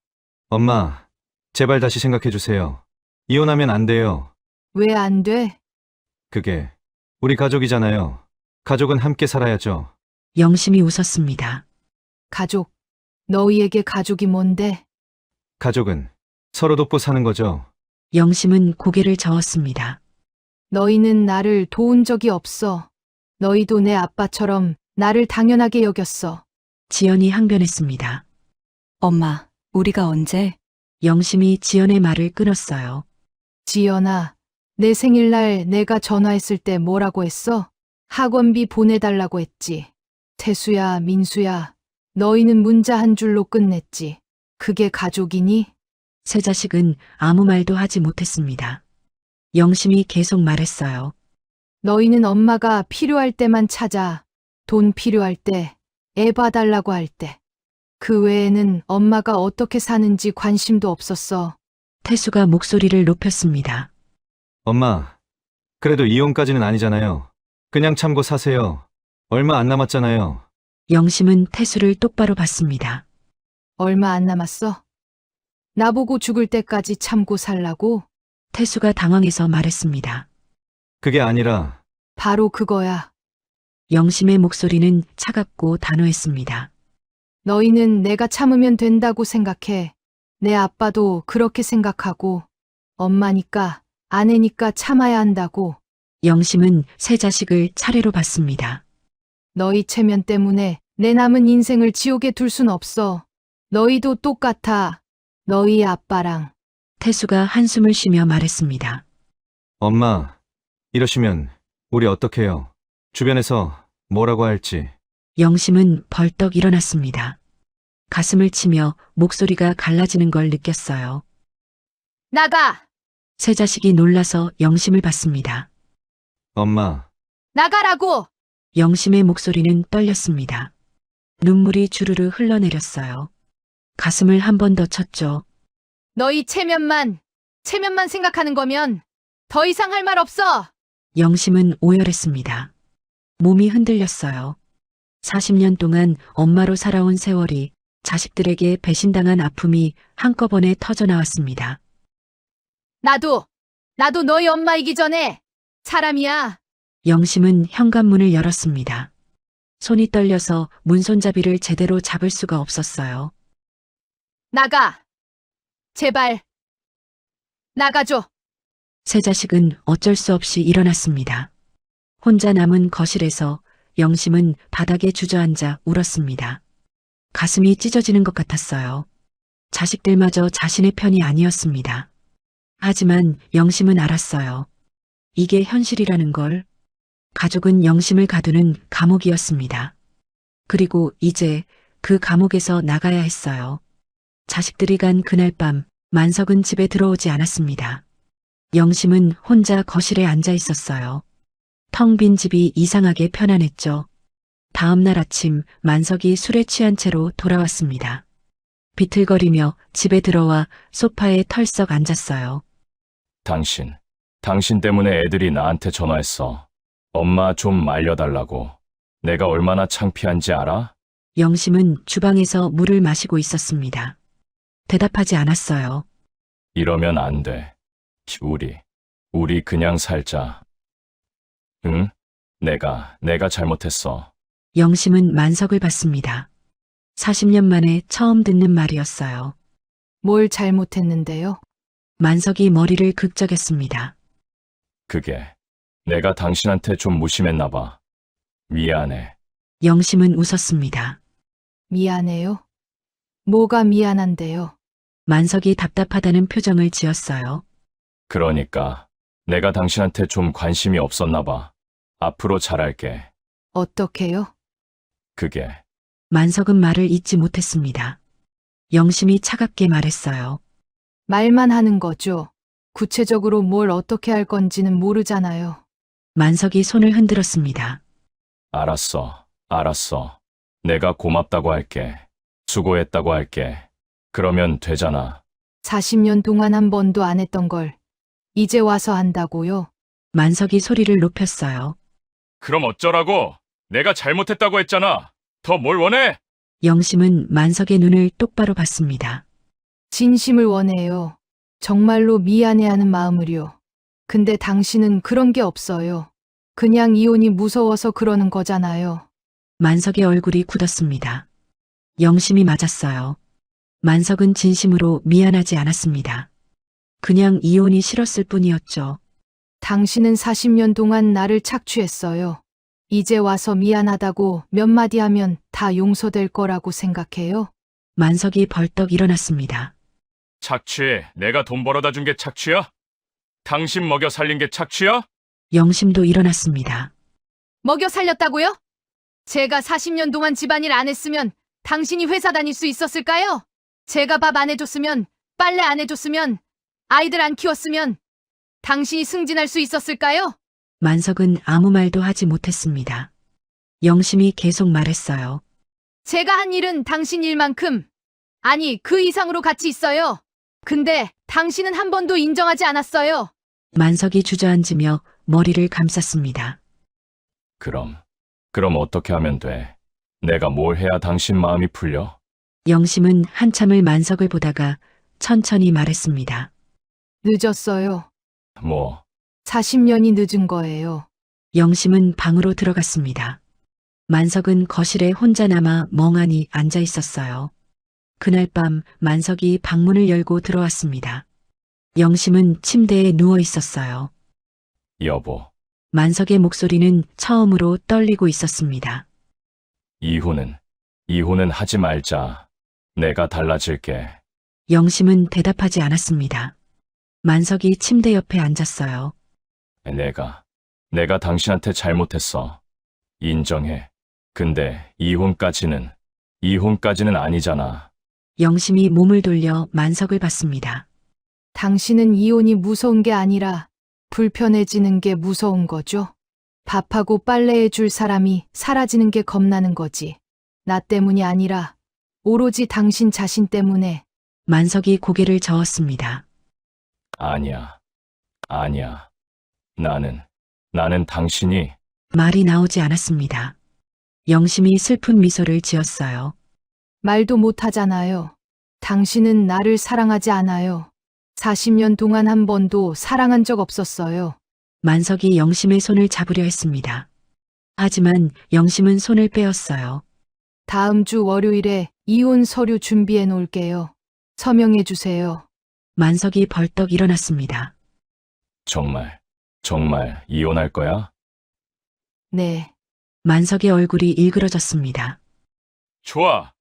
엄마, 제발 다시 생각해 주세요. 이혼하면 안 돼요. 왜 안 돼? 그게 우리 가족이잖아요. 가족은 함께 살아야죠. 영심이 웃었습니다. 가족. 너희에게 가족이 뭔데? 가족은 서로 돕고 사는 거죠. 영심은 고개를 저었습니다. 너희는 나를 도운 적이 없어. 너희도 내 아빠처럼 나를 당연하게 여겼어. 지연이 항변했습니다. 엄마, 우리가 언제? 영심이 지연의 말을 끊었어요. 지연아, 내 생일날 내가 전화했을 때 뭐라고 했어? 학원비 보내달라고 했지. 태수야, 민수야, 너희는 문자 한 줄로 끝냈지. 그게 가족이니? 세 자식은 아무 말도 하지 못했습니다. 영심이 계속 말했어요. 너희는 엄마가 필요할 때만 찾아. 돈 필요할 때, 애 봐달라고 할 때. 그 외에는 엄마가 어떻게 사는지 관심도 없었어. 태수가 목소리를 높였습니다. 엄마, 그래도 이혼까지는 아니잖아요. 그냥 참고 사세요. 얼마 안 남았잖아요. 영심은 태수를 똑바로 봤습니다. 얼마 안 남았어? 나보고 죽을 때까지 참고 살라고? 태수가 당황해서 말했습니다. 그게 아니라 바로 그거야. 영심의 목소리는 차갑고 단호했습니다. 너희는 내가 참으면 된다고 생각해. 내 아빠도 그렇게 생각하고, 엄마니까, 아내니까 참아야 한다고. 영심은 세 자식을 차례로 봤습니다. 너희 체면 때문에 내 남은 인생을 지옥에 둘 순 없어. 너희도 똑같아. 너희 아빠랑. 태수가 한숨을 쉬며 말했습니다. 엄마, 이러시면 우리 어떡해요? 주변에서 뭐라고 할지. 영심은 벌떡 일어났습니다. 가슴을 치며 목소리가 갈라지는 걸 느꼈어요. 나가! 세 자식이 놀라서 영심을 봤습니다. 엄마, 나가라고! 영심의 목소리는 떨렸습니다. 눈물이 주르르 흘러내렸어요. 가슴을 한 번 더 쳤죠. 너희 체면만 생각하는 거면 더 이상 할 말 없어! 영심은 오열했습니다. 몸이 흔들렸어요. 40년 동안 엄마로 살아온 세월이 자식들에게 배신당한 아픔이 한꺼번에 터져나왔습니다. 나도 너희 엄마이기 전에 사람이야. 영심은 현관문을 열었습니다. 손이 떨려서 문손잡이를 제대로 잡을 수가 없었어요. 나가! 제발! 나가줘! 세 자식은 어쩔 수 없이 일어났습니다. 혼자 남은 거실에서 영심은 바닥에 주저앉아 울었습니다. 가슴이 찢어지는 것 같았어요. 자식들마저 자신의 편이 아니었습니다. 하지만 영심은 알았어요. 이게 현실이라는 걸. 가족은 영심을 가두는 감옥이었습니다. 그리고 이제 그 감옥에서 나가야 했어요. 자식들이 간 그날 밤 만석은 집에 들어오지 않았습니다. 영심은 혼자 거실에 앉아 있었어요. 텅 빈 집이 이상하게 편안했죠. 다음 날 아침 만석이 술에 취한 채로 돌아왔습니다. 비틀거리며 집에 들어와 소파에 털썩 앉았어요. 당신 때문에 애들이 나한테 전화했어. 엄마 좀 말려달라고. 내가 얼마나 창피한지 알아? 영심은 주방에서 물을 마시고 있었습니다. 대답하지 않았어요. 이러면 안 돼. 우리 그냥 살자. 응? 내가 잘못했어. 영심은 만석을 봤습니다. 40년 만에 처음 듣는 말이었어요. 뭘 잘못했는데요? 만석이 머리를 극적였습니다. 그게 내가 당신한테 좀 무심했나 봐. 미안해. 영심은 웃었습니다. 미안해요? 뭐가 미안한데요? 만석이 답답하다는 표정을 지었어요. 그러니까 내가 당신한테 좀 관심이 없었나 봐. 앞으로 잘할게. 어떻게요? 그게 만석은 말을 잇지 못했습니다. 영심이 차갑게 말했어요. 말만 하는 거죠. 구체적으로 뭘 어떻게 할 건지는 모르잖아요. 만석이 손을 흔들었습니다. 알았어. 내가 고맙다고 할게. 수고했다고 할게. 그러면 되잖아. 40년 동안 한 번도 안 했던 걸 이제 와서 한다고요? 만석이 소리를 높였어요. 그럼 어쩌라고? 내가 잘못했다고 했잖아. 더 뭘 원해? 영심은 만석의 눈을 똑바로 봤습니다. 진심을 원해요. 정말로 미안해하는 마음을요. 근데 당신은 그런 게 없어요. 그냥 이혼이 무서워서 그러는 거잖아요. 만석의 얼굴이 굳었습니다. 영심이 맞았어요. 만석은 진심으로 미안하지 않았습니다. 그냥 이혼이 싫었을 뿐이었죠. 당신은 40년 동안 나를 착취했어요. 이제 와서 미안하다고 몇 마디 하면 다 용서될 거라고 생각해요? 만석이 벌떡 일어났습니다. 착취. 내가 돈 벌어다 준 게 착취야? 당신 먹여 살린 게 착취야? 영심도 일어났습니다. 먹여 살렸다고요? 제가 40년 동안 집안일 안 했으면 당신이 회사 다닐 수 있었을까요? 제가 밥 안 해줬으면, 빨래 안 해줬으면, 아이들 안 키웠으면 당신이 승진할 수 있었을까요? 만석은 아무 말도 하지 못했습니다. 영심이 계속 말했어요. 제가 한 일은 당신 일만큼, 아니 그 이상으로 가치 있어요. 근데 당신은 한 번도 인정하지 않았어요. 만석이 주저앉으며 머리를 감쌌습니다. 그럼 어떻게 하면 돼? 내가 뭘 해야 당신 마음이 풀려? 영심은 한참을 만석을 보다가 천천히 말했습니다. 늦었어요. 뭐, 40년이 늦은 거예요. 영심은 방으로 들어갔습니다. 만석은 거실에 혼자 남아 멍하니 앉아 있었어요. 그날 밤 만석이 방문을 열고 들어왔습니다. 영심은 침대에 누워 있었어요. 여보, 만석의 목소리는 처음으로 떨리고 있었습니다. 이혼은 하지 말자. 내가 달라질게. 영심은 대답하지 않았습니다. 만석이 침대 옆에 앉았어요. 내가 당신한테 잘못했어. 인정해. 근데 이혼까지는 아니잖아. 영심이 몸을 돌려 만석을 봤습니다. 당신은 이혼이 무서운 게 아니라 불편해지는 게 무서운 거죠. 밥하고 빨래해 줄 사람이 사라지는 게 겁나는 거지. 나 때문이 아니라 오로지 당신 자신 때문에. 만석이 고개를 저었습니다. 아니야. 나는 당신이 말이 나오지 않았습니다. 영심이 슬픈 미소를 지었어요. 말도 못 하잖아요. 당신은 나를 사랑하지 않아요. 40년 동안 한 번도 사랑한 적 없었어요. 만석이 영심의 손을 잡으려 했습니다. 하지만 영심은 손을 빼었어요. 다음 주 월요일에 이혼 서류 준비해 놓을게요. 서명해 주세요. 만석이 벌떡 일어났습니다. 정말 이혼할 거야? 네. 만석의 얼굴이 일그러졌습니다. 좋아.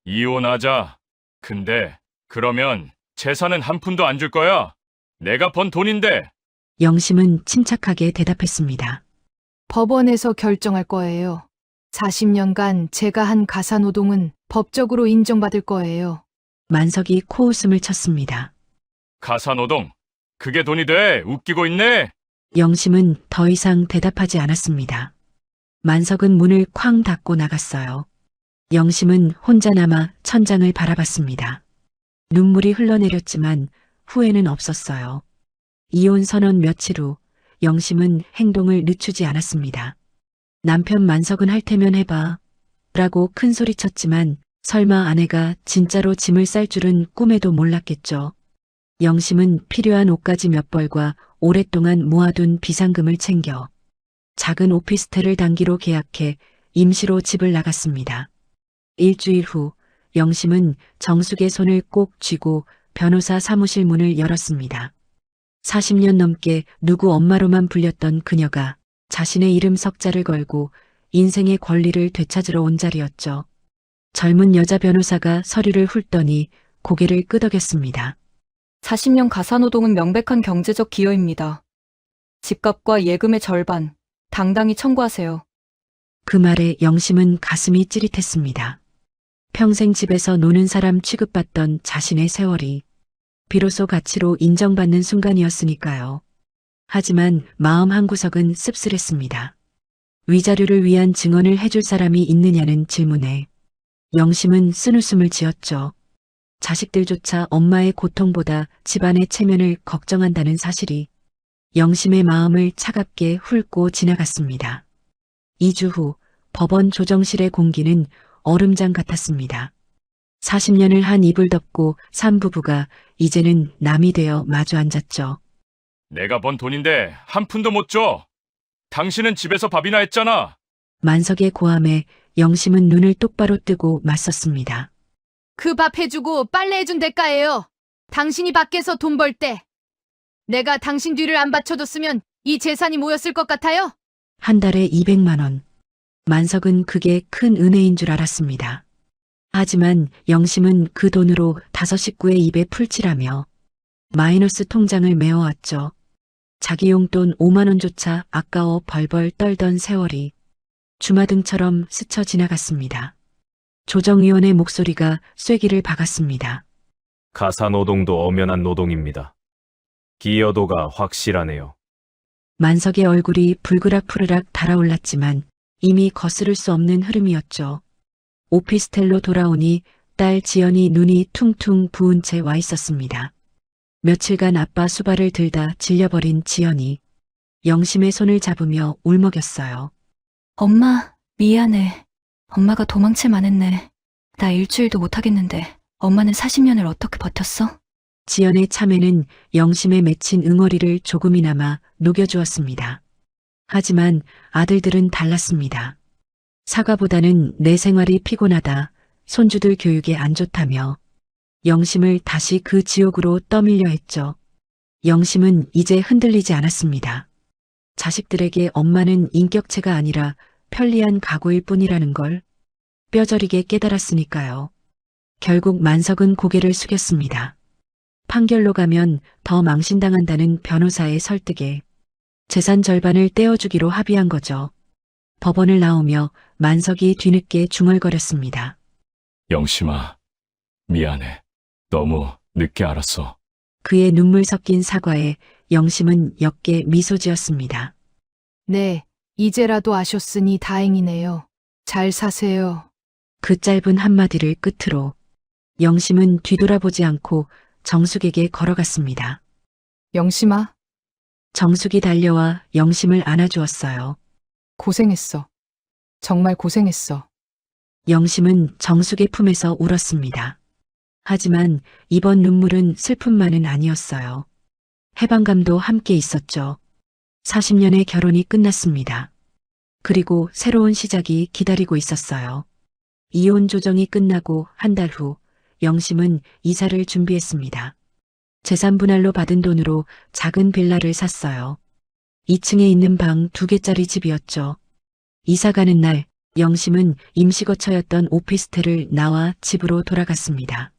이혼하자. 근데 그러면 재산은 한 푼도 안 줄 거야. 내가 번 돈인데. 영심은 침착하게 대답했습니다. 법원에서 결정할 거예요. 40년간 제가 한 가사노동은 법적으로 인정받을 거예요. 만석이 코웃음을 쳤습니다. 가사노동. 그게 돈이 돼. 웃기고 있네. 영심은 더 이상 대답하지 않았습니다. 만석은 문을 쾅 닫고 나갔어요. 영심은 혼자 남아 천장을 바라봤습니다. 눈물이 흘러내렸지만 후회는 없었어요. 이혼 선언 며칠 후 영심은 행동을 늦추지 않았습니다. 남편 만석은 할 테면 해봐 라고 큰 소리쳤지만 설마 아내가 진짜로 짐을 쌀 줄은 꿈에도 몰랐겠죠. 영심은 필요한 옷가지 몇 벌과 오랫동안 모아둔 비상금을 챙겨 작은 오피스텔을 단기로 계약해 임시로 집을 나갔습니다. 일주일 후 영심은 정숙의 손을 꼭 쥐고 변호사 사무실 문을 열었습니다. 40년 넘게 누구 엄마로만 불렸던 그녀가 자신의 이름 석자를 걸고 인생의 권리를 되찾으러 온 자리였죠. 젊은 여자 변호사가 서류를 훑더니 고개를 끄덕였습니다. 40년 가사노동은 명백한 경제적 기여입니다. 집값과 예금의 절반, 당당히 청구하세요. 그 말에 영심은 가슴이 찌릿했습니다. 평생 집에서 노는 사람 취급받던 자신의 세월이 비로소 가치로 인정받는 순간이었으니까요. 하지만 마음 한구석은 씁쓸했습니다. 위자료를 위한 증언을 해줄 사람이 있느냐는 질문에 영심은 쓴웃음을 지었죠. 자식들조차 엄마의 고통보다 집안의 체면을 걱정한다는 사실이 영심의 마음을 차갑게 훑고 지나갔습니다. 2주 후 법원 조정실의 공기는 얼음장 같았습니다. 40년을 한 이불 덮고 산 부부가 이제는 남이 되어 마주 앉았죠. 내가 번 돈인데 한 푼도 못 줘. 당신은 집에서 밥이나 했잖아. 만석의 고함에 영심은 눈을 똑바로 뜨고 맞섰습니다. 그 밥 해주고 빨래 해준 대가예요. 당신이 밖에서 돈 벌 때 내가 당신 뒤를 안 받쳐줬으면 이 재산이 모였을 것 같아요? 한 달에 200만 원. 만석은 그게 큰 은혜인 줄 알았습니다. 하지만 영심은 그 돈으로 5 식구의 입에 풀칠하며 마이너스 통장을 메워왔죠. 자기 용돈 5만 원조차 아까워 벌벌 떨던 세월이 주마등처럼 스쳐 지나갔습니다. 조정위원의 목소리가 쐐기를 박았습니다. 가사노동도 엄연한 노동입니다. 기여도가 확실하네요. 만석의 얼굴이 불그락푸르락 달아올랐지만 이미 거스를 수 없는 흐름이었죠. 오피스텔로 돌아오니 딸 지연이 눈이 퉁퉁 부은 채 와 있었습니다. 며칠간 아빠 수발을 들다 질려버린 지연이 영심의 손을 잡으며 울먹였어요. 엄마, 미안해. 엄마가 도망칠 만했네. 나 일주일도 못하겠는데 엄마는 40년을 어떻게 버텼어? 지연의 참에는 영심에 맺힌 응어리를 조금이나마 녹여주었습니다. 하지만 아들들은 달랐습니다. 사과보다는 내 생활이 피곤하다, 손주들 교육에 안 좋다며 영심을 다시 그 지옥으로 떠밀려 했죠. 영심은 이제 흔들리지 않았습니다. 자식들에게 엄마는 인격체가 아니라 편리한 가구일 뿐이라는 걸 뼈저리게 깨달았으니까요. 결국 만석은 고개를 숙였습니다. 판결로 가면 더 망신당한다는 변호사의 설득에 재산 절반을 떼어주기로 합의한 거죠. 법원을 나오며 만석이 뒤늦게 중얼거렸습니다. 영심아, 미안해. 너무 늦게 알았어. 그의 눈물 섞인 사과에 영심은 옅게 미소 지었습니다. 네, 이제라도 아셨으니 다행이네요. 잘 사세요. 그 짧은 한마디를 끝으로 영심은 뒤돌아보지 않고 정숙에게 걸어갔습니다. 영심아, 정숙이 달려와 영심을 안아주었어요. 고생했어. 정말 고생했어. 영심은 정숙의 품에서 울었습니다. 하지만 이번 눈물은 슬픔만은 아니었어요. 해방감도 함께 있었죠. 40년의 결혼이 끝났습니다. 그리고 새로운 시작이 기다리고 있었어요. 이혼 조정이 끝나고 한 달 후 영심은 이사를 준비했습니다. 재산 분할로 받은 돈으로 작은 빌라를 샀어요. 2층에 있는 방 2개짜리 집이었죠. 이사 가는 날 영심은 임시거처였던 오피스텔을 나와 집으로 돌아갔습니다.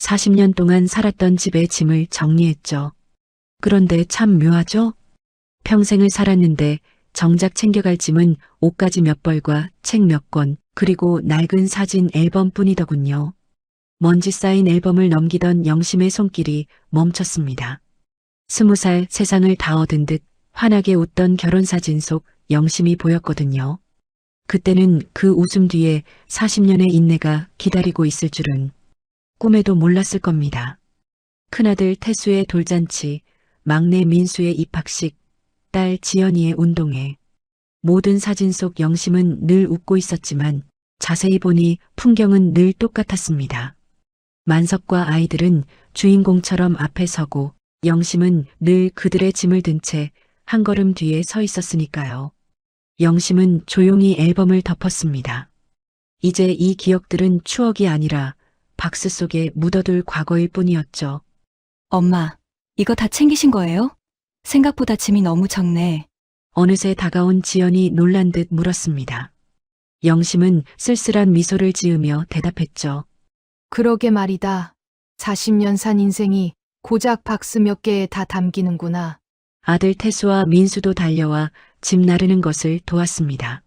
40년 동안 살았던 집의 짐을 정리했죠. 그런데 참 묘하죠? 평생을 살았는데 정작 챙겨갈 짐은 옷가지 몇 벌과 책 몇 권, 그리고 낡은 사진 앨범뿐이더군요. 먼지 쌓인 앨범을 넘기던 영심의 손길이 멈췄습니다. 20살 세상을 다 얻은 듯 환하게 웃던 결혼사진 속 영심이 보였거든요. 그때는 그 웃음 뒤에 40년의 인내가 기다리고 있을 줄은 꿈에도 몰랐을 겁니다. 큰아들 태수의 돌잔치, 막내 민수의 입학식, 딸 지연이의 운동회. 모든 사진 속 영심은 늘 웃고 있었지만 자세히 보니 풍경은 늘 똑같았습니다. 만석과 아이들은 주인공처럼 앞에 서고 영심은 늘 그들의 짐을 든 채 한 걸음 뒤에 서 있었으니까요. 영심은 조용히 앨범을 덮었습니다. 이제 이 기억들은 추억이 아니라 박스 속에 묻어둘 과거일 뿐이었죠. 엄마, 이거 다 챙기신 거예요? 생각보다 짐이 너무 적네. 어느새 다가온 지연이 놀란 듯 물었습니다. 영심은 쓸쓸한 미소를 지으며 대답했죠. 그러게 말이다. 40년 산 인생이 고작 박스 몇 개에 다 담기는구나. 아들 태수와 민수도 달려와 짐 나르는 것을 도왔습니다.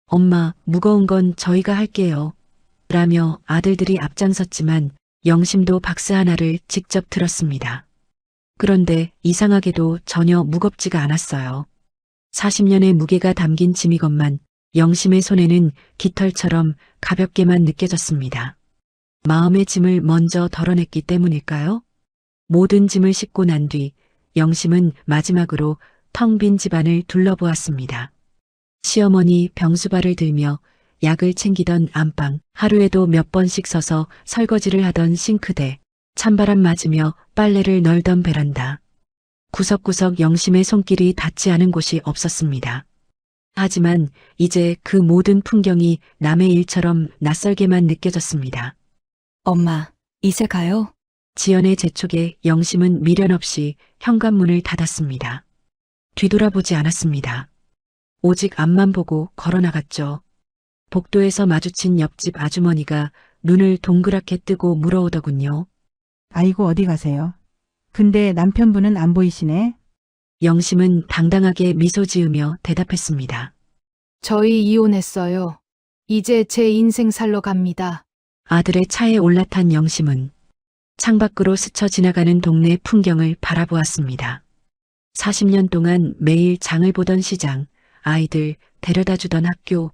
엄마, 무거운 건 저희가 할게요. 라며 아들들이 앞장섰지만 영심도 박스 하나를 직접 들었습니다. 그런데 이상하게도 전혀 무겁지가 않았어요. 40년의 무게가 담긴 짐이건만 영심의 손에는 깃털처럼 가볍게만 느껴졌습니다. 마음의 짐을 먼저 덜어냈기 때문일까요? 모든 짐을 싣고 난 뒤 영심은 마지막으로 텅 빈 집안을 둘러보았습니다. 시어머니 병수발을 들며 약을 챙기던 안방, 하루에도 몇 번씩 서서 설거지를 하던 싱크대, 찬바람 맞으며 빨래를 널던 베란다. 구석구석 영심의 손길이 닿지 않은 곳이 없었습니다. 하지만 이제 그 모든 풍경이 남의 일처럼 낯설게만 느껴졌습니다. 엄마, 이제 가요? 지연의 재촉에 영심은 미련 없이 현관문을 닫았습니다. 뒤돌아보지 않았습니다. 오직 앞만 보고 걸어나갔죠. 복도에서 마주친 옆집 아주머니가 눈을 동그랗게 뜨고 물어오더군요. 아이고, 어디 가세요? 근데 남편분은 안 보이시네? 영심은 당당하게 미소 지으며 대답했습니다. 저희 이혼했어요. 이제 제 인생 살러 갑니다. 아들의 차에 올라탄 영심은 창밖으로 스쳐 지나가는 동네 풍경을 바라보았습니다. 40년 동안 매일 장을 보던 시장, 아이들 데려다 주던 학교,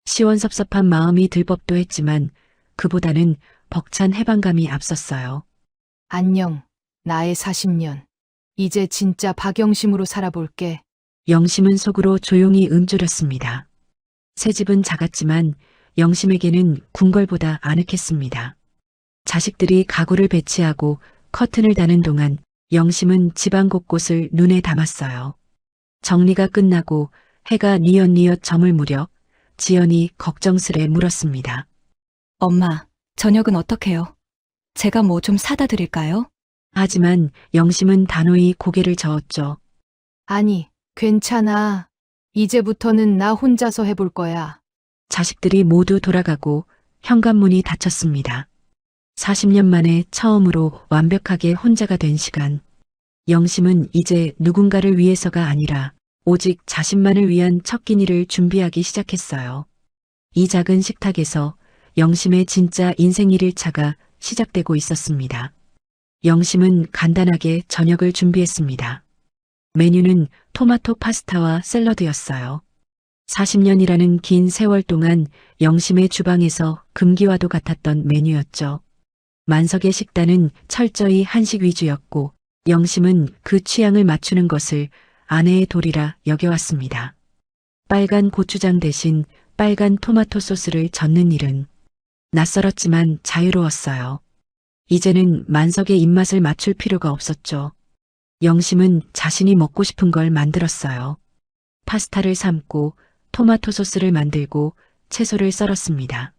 시원섭섭한 마음이 들 법도 했지만 그보다는 벅찬 해방감이 앞섰어요. 안녕, 나의 40년. 이제 진짜 박영심으로 살아볼게. 영심은 속으로 조용히 움츠렸습니다. 새 집은 작았지만 영심에게는 궁궐보다 아늑했습니다. 자식들이 가구를 배치하고 커튼을 다는 동안 영심은 집안 곳곳을 눈에 담았어요. 정리가 끝나고 해가 뉘엿뉘엿 저물 무렵 지연이 걱정스레 물었습니다. 엄마, 저녁은 어떡해요? 제가 뭐 좀 사다 드릴까요? 하지만 영심은 단호히 고개를 저었죠. 아니, 괜찮아. 이제부터는 나 혼자서 해볼 거야. 자식들이 모두 돌아가고 현관문이 닫혔습니다. 40년 만에 처음으로 완벽하게 혼자가 된 시간. 영심은 이제 누군가를 위해서가 아니라 오직 자신만을 위한 첫 끼니를 준비하기 시작했어요. 이 작은 식탁에서 영심의 진짜 인생 1일차가 시작되고 있었습니다. 영심은 간단하게 저녁을 준비했습니다. 메뉴는 토마토 파스타와 샐러드였어요. 40년이라는 긴 세월 동안 영심의 주방에서 금기와도 같았던 메뉴였죠. 만석의 식단은 철저히 한식 위주였고 영심은 그 취향을 맞추는 것을 아내의 도리라 여겨왔습니다. 빨간 고추장 대신 빨간 토마토 소스를 젓는 일은 낯설었지만 자유로웠어요. 이제는 만석의 입맛을 맞출 필요가 없었죠. 영심은 자신이 먹고 싶은 걸 만들었어요. 파스타를 삶고 토마토 소스를 만들고 채소를 썰었습니다.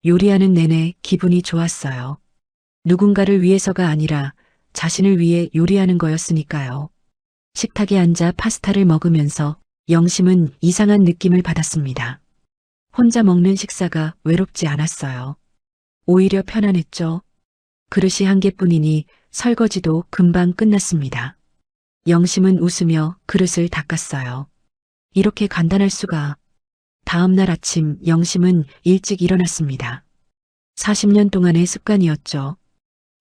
요리하는 내내 기분이 좋았어요. 누군가를 위해서가 아니라 자신을 위해 요리하는 거였으니까요. 식탁에 앉아 파스타를 먹으면서 영심은 이상한 느낌을 받았습니다. 혼자 먹는 식사가 외롭지 않았어요. 오히려 편안했죠. 그릇이 한 개뿐이니 설거지도 금방 끝났습니다. 영심은 웃으며 그릇을 닦았어요. 이렇게 간단할 수가. 다음 날 아침 영심은 일찍 일어났습니다. 40년 동안의 습관이었죠.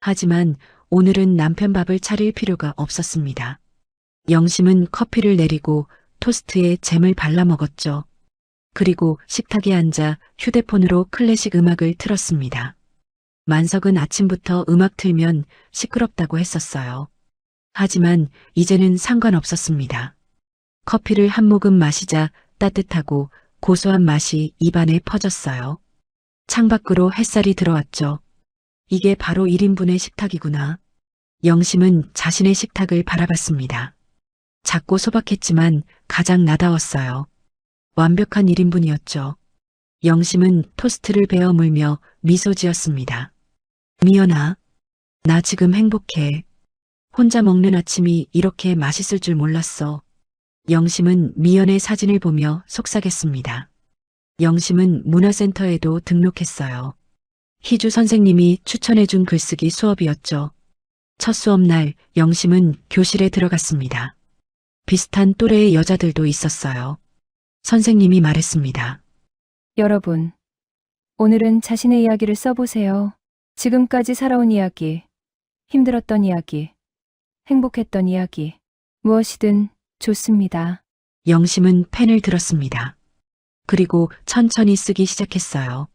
하지만 오늘은 남편 밥을 차릴 필요가 없었습니다. 영심은 커피를 내리고 토스트에 잼을 발라 먹었죠. 그리고 식탁에 앉아 휴대폰으로 클래식 음악을 틀었습니다. 만석은 아침부터 음악 틀면 시끄럽다고 했었어요. 하지만 이제는 상관없었습니다. 커피를 한 모금 마시자 따뜻하고 고소한 맛이 입안에 퍼졌어요. 창밖으로 햇살이 들어왔죠. 이게 바로 1인분의 식탁이구나. 영심은 자신의 식탁을 바라봤습니다. 작고 소박했지만 가장 나다웠어요. 완벽한 1인분이었죠. 영심은 토스트를 베어 물며 미소 지었습니다. 미연아, 나 지금 행복해. 혼자 먹는 아침이 이렇게 맛있을 줄 몰랐어. 영심은 미연의 사진을 보며 속삭였습니다. 영심은 문화센터에도 등록했어요. 희주 선생님이 추천해준 글쓰기 수업이었죠. 첫 수업날 영심은 교실에 들어갔습니다. 비슷한 또래의 여자들도 있었어요. 선생님이 말했습니다. 여러분, 오늘은 자신의 이야기를 써보세요. 지금까지 살아온 이야기, 힘들었던 이야기, 행복했던 이야기, 무엇이든 좋습니다. 영심은 펜을 들었습니다. 그리고 천천히 쓰기 시작했어요.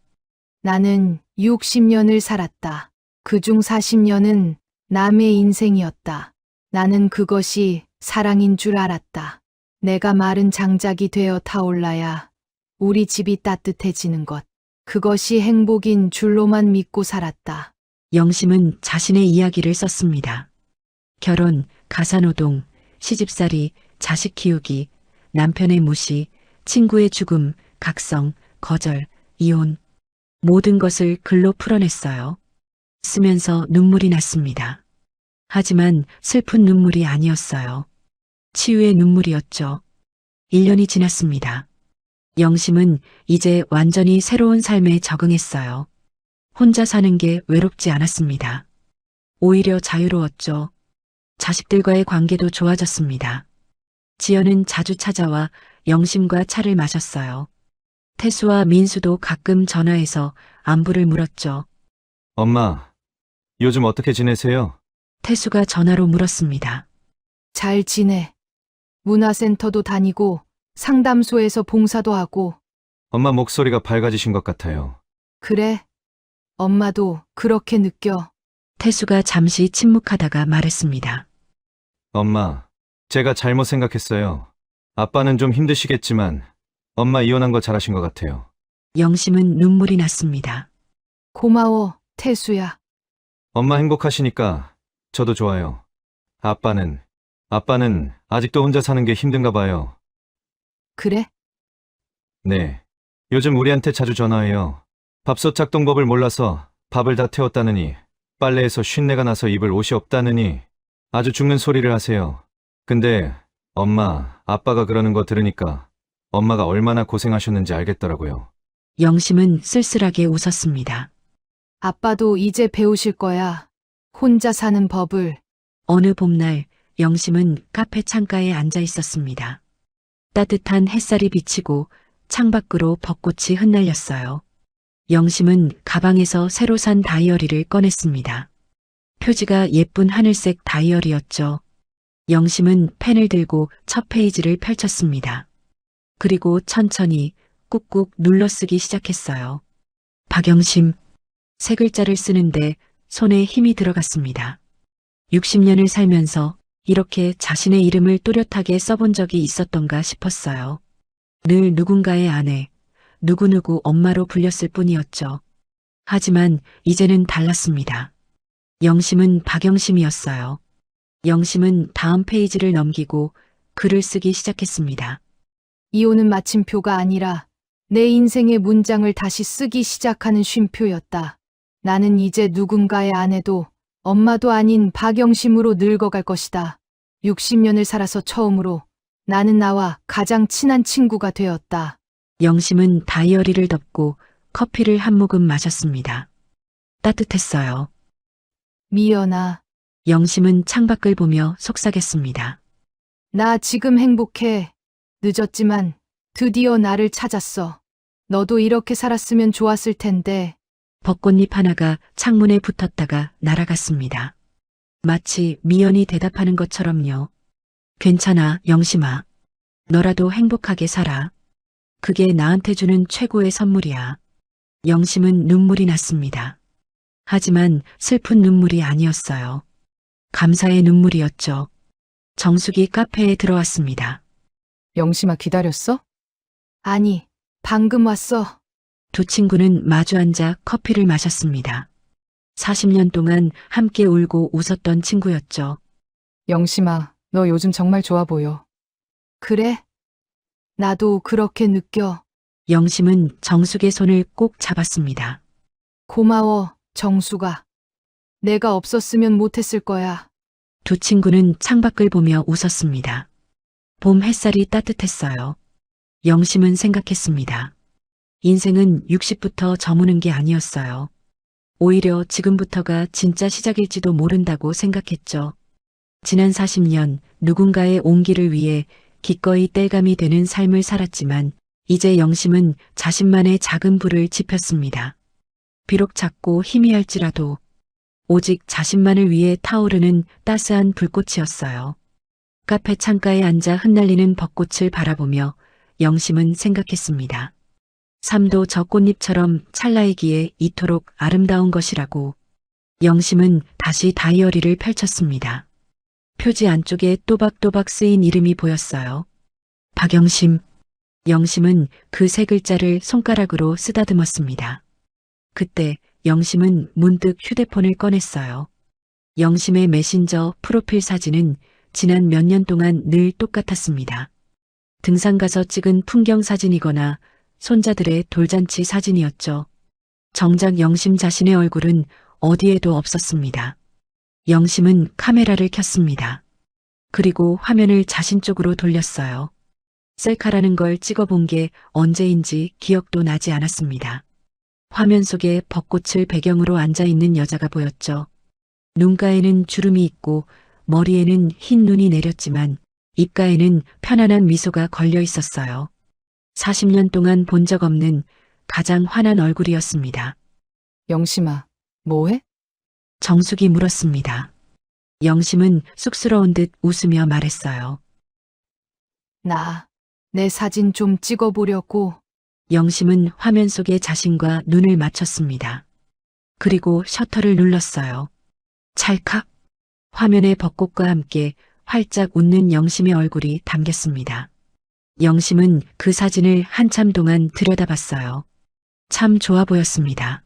나는 60년을 살았다. 그중 40년은 남의 인생이었다. 나는 그것이 사랑인 줄 알았다. 내가 마른 장작이 되어 타올라야 우리 집이 따뜻해지는 것. 그것이 행복인 줄로만 믿고 살았다. 영심은 자신의 이야기를 썼습니다. 결혼, 가사노동, 시집살이, 자식 키우기, 남편의 무시, 친구의 죽음, 각성, 거절, 이혼. 모든 것을 글로 풀어냈어요. 쓰면서 눈물이 났습니다. 하지만 슬픈 눈물이 아니었어요. 치유의 눈물이었죠. 1년이 지났습니다. 영심은 이제 완전히 새로운 삶에 적응했어요. 혼자 사는 게 외롭지 않았습니다. 오히려 자유로웠죠. 자식들과의 관계도 좋아졌습니다. 지연은 자주 찾아와 영심과 차를 마셨어요. 태수와 민수도 가끔 전화해서 안부를 물었죠. 엄마, 요즘 어떻게 지내세요? 태수가 전화로 물었습니다. 잘 지내. 문화센터도 다니고 상담소에서 봉사도 하고. 엄마 목소리가 밝아지신 것 같아요. 그래. 엄마도 그렇게 느껴. 태수가 잠시 침묵하다가 말했습니다. 엄마, 제가 잘못 생각했어요. 아빠는 좀 힘드시겠지만 엄마 이혼한 거 잘하신 것 같아요. 영심은 눈물이 났습니다. 고마워, 태수야. 엄마 행복하시니까 저도 좋아요. 아빠는 아직도 혼자 사는 게 힘든가 봐요. 그래? 네. 요즘 우리한테 자주 전화해요. 밥솥 작동법을 몰라서 밥을 다 태웠다느니, 빨래에서 쉰내가 나서 입을 옷이 없다느니 아주 죽는 소리를 하세요. 근데 엄마, 아빠가 그러는 거 들으니까 엄마가 얼마나 고생하셨는지 알겠더라고요. 영심은 쓸쓸하게 웃었습니다. 아빠도 이제 배우실 거야. 혼자 사는 법을. 어느 봄날 영심은 카페 창가에 앉아 있었습니다. 따뜻한 햇살이 비치고 창밖으로 벚꽃이 흩날렸어요. 영심은 가방에서 새로 산 다이어리를 꺼냈습니다. 표지가 예쁜 하늘색 다이어리였죠. 영심은 펜을 들고 첫 페이지를 펼쳤습니다. 그리고 천천히 꾹꾹 눌러쓰기 시작했어요. 박영심. 세 글자를 쓰는데 손에 힘이 들어갔습니다. 60년을 살면서 이렇게 자신의 이름을 또렷하게 써본 적이 있었던가 싶었어요. 늘 누군가의 아내, 누구누구 엄마로 불렸을 뿐이었죠. 하지만 이제는 달랐습니다. 영심은 박영심이었어요. 영심은 다음 페이지를 넘기고 글을 쓰기 시작했습니다. 이혼은 마침표가 아니라 내 인생의 문장을 다시 쓰기 시작하는 쉼표였다. 나는 이제 누군가의 아내도 엄마도 아닌 박영심으로 늙어갈 것이다. 60년을 살아서 처음으로 나는 나와 가장 친한 친구가 되었다. 영심은 다이어리를 덮고 커피를 한 모금 마셨습니다. 따뜻했어요. 미연아, 영심은 창밖을 보며 속삭였습니다. 나 지금 행복해. 늦었지만 드디어 나를 찾았어. 너도 이렇게 살았으면 좋았을 텐데. 벚꽃잎 하나가 창문에 붙었다가 날아갔습니다. 마치 미연이 대답하는 것처럼요. 괜찮아, 영심아. 너라도 행복하게 살아. 그게 나한테 주는 최고의 선물이야. 영심은 눈물이 났습니다. 하지만 슬픈 눈물이 아니었어요. 감사의 눈물이었죠. 정숙이 카페에 들어왔습니다. 영심아 기다렸어? 아니, 방금 왔어. 두 친구는 마주 앉아 커피를 마셨습니다. 40년 동안 함께 울고 웃었던 친구였죠. 영심아, 너 요즘 정말 좋아 보여. 그래? 나도 그렇게 느껴. 영심은 정숙의 손을 꼭 잡았습니다. 고마워, 정수가. 내가 없었으면 못했을 거야. 두 친구는 창밖을 보며 웃었습니다. 봄 햇살이 따뜻했어요. 영심은 생각했습니다. 인생은 60부터 저무는 게 아니었어요. 오히려 지금부터가 진짜 시작일지도 모른다고 생각했죠. 지난 40년 누군가의 온기를 위해 기꺼이 땔감이 되는 삶을 살았지만 이제 영심은 자신만의 작은 불을 지폈습니다. 비록 작고 희미할지라도 오직 자신만을 위해 타오르는 따스한 불꽃이었어요. 카페 창가에 앉아 흩날리는 벚꽃을 바라보며 영심은 생각했습니다. 삶도 저 꽃잎처럼 찰나이기에 이토록 아름다운 것이라고. 영심은 다시 다이어리를 펼쳤습니다. 표지 안쪽에 또박또박 쓰인 이름이 보였어요. 박영심. 영심은 그 세 글자를 손가락으로 쓰다듬었습니다. 그때 영심은 문득 휴대폰을 꺼냈어요. 영심의 메신저 프로필 사진은 지난 몇 년 동안 늘 똑같았습니다. 등산 가서 찍은 풍경 사진이거나 손자들의 돌잔치 사진이었죠. 정작 영심 자신의 얼굴은 어디에도 없었습니다. 영심은 카메라를 켰습니다. 그리고 화면을 자신 쪽으로 돌렸어요. 셀카라는 걸 찍어본 게 언제인지 기억도 나지 않았습니다. 화면 속에 벚꽃을 배경으로 앉아있는 여자가 보였죠. 눈가에는 주름이 있고 머리에는 흰 눈이 내렸지만 입가에는 편안한 미소가 걸려 있었어요. 40년 동안 본 적 없는 가장 환한 얼굴이었습니다. 영심아, 뭐해? 정숙이 물었습니다. 영심은 쑥스러운 듯 웃으며 말했어요. 내 사진 좀 찍어보려고. 영심은 화면 속에 자신과 눈을 맞췄습니다. 그리고 셔터를 눌렀어요. 찰칵. 화면에 벚꽃과 함께 활짝 웃는 영심의 얼굴이 담겼습니다. 영심은 그 사진을 한참 동안 들여다봤어요. 참 좋아 보였습니다.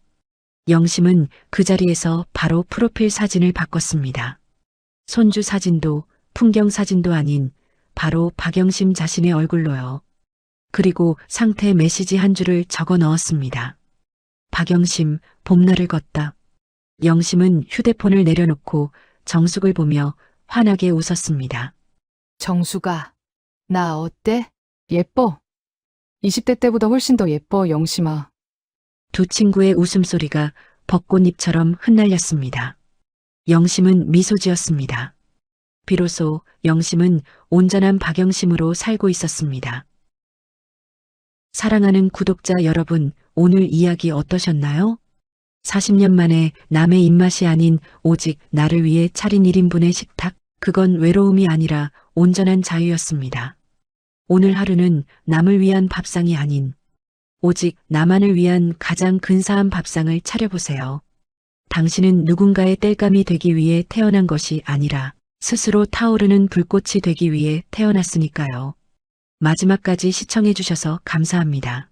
영심은 그 자리에서 바로 프로필 사진을 바꿨습니다. 손주 사진도 풍경 사진도 아닌 바로 박영심 자신의 얼굴로요. 그리고 상태 메시지 한 줄을 적어 넣었습니다. 박영심, 봄날을 걷다. 영심은 휴대폰을 내려놓고 정숙을 보며 환하게 웃었습니다. 정수가, 나 어때? 예뻐. 20대 때보다 훨씬 더 예뻐, 영심아. 두 친구의 웃음소리가 벚꽃잎처럼 흩날렸습니다. 영심은 미소 지었습니다. 비로소 영심은 온전한 박영심으로 살고 있었습니다. 사랑하는 구독자 여러분, 오늘 이야기 어떠셨나요? 40년 만에 남의 입맛이 아닌 오직 나를 위해 차린 1인분의 식탁, 그건 외로움이 아니라 온전한 자유였습니다. 오늘 하루는 남을 위한 밥상이 아닌 오직 나만을 위한 가장 근사한 밥상을 차려보세요. 당신은 누군가의 땔감이 되기 위해 태어난 것이 아니라 스스로 타오르는 불꽃이 되기 위해 태어났으니까요. 마지막까지 시청해 주셔서 감사합니다.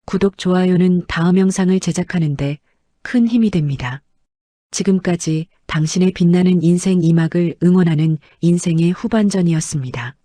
구독, 좋아요는 다음 영상을 제작하는데 큰 힘이 됩니다. 지금까지 당신의 빛나는 인생 2막을 응원하는 인생의 후반전이었습니다.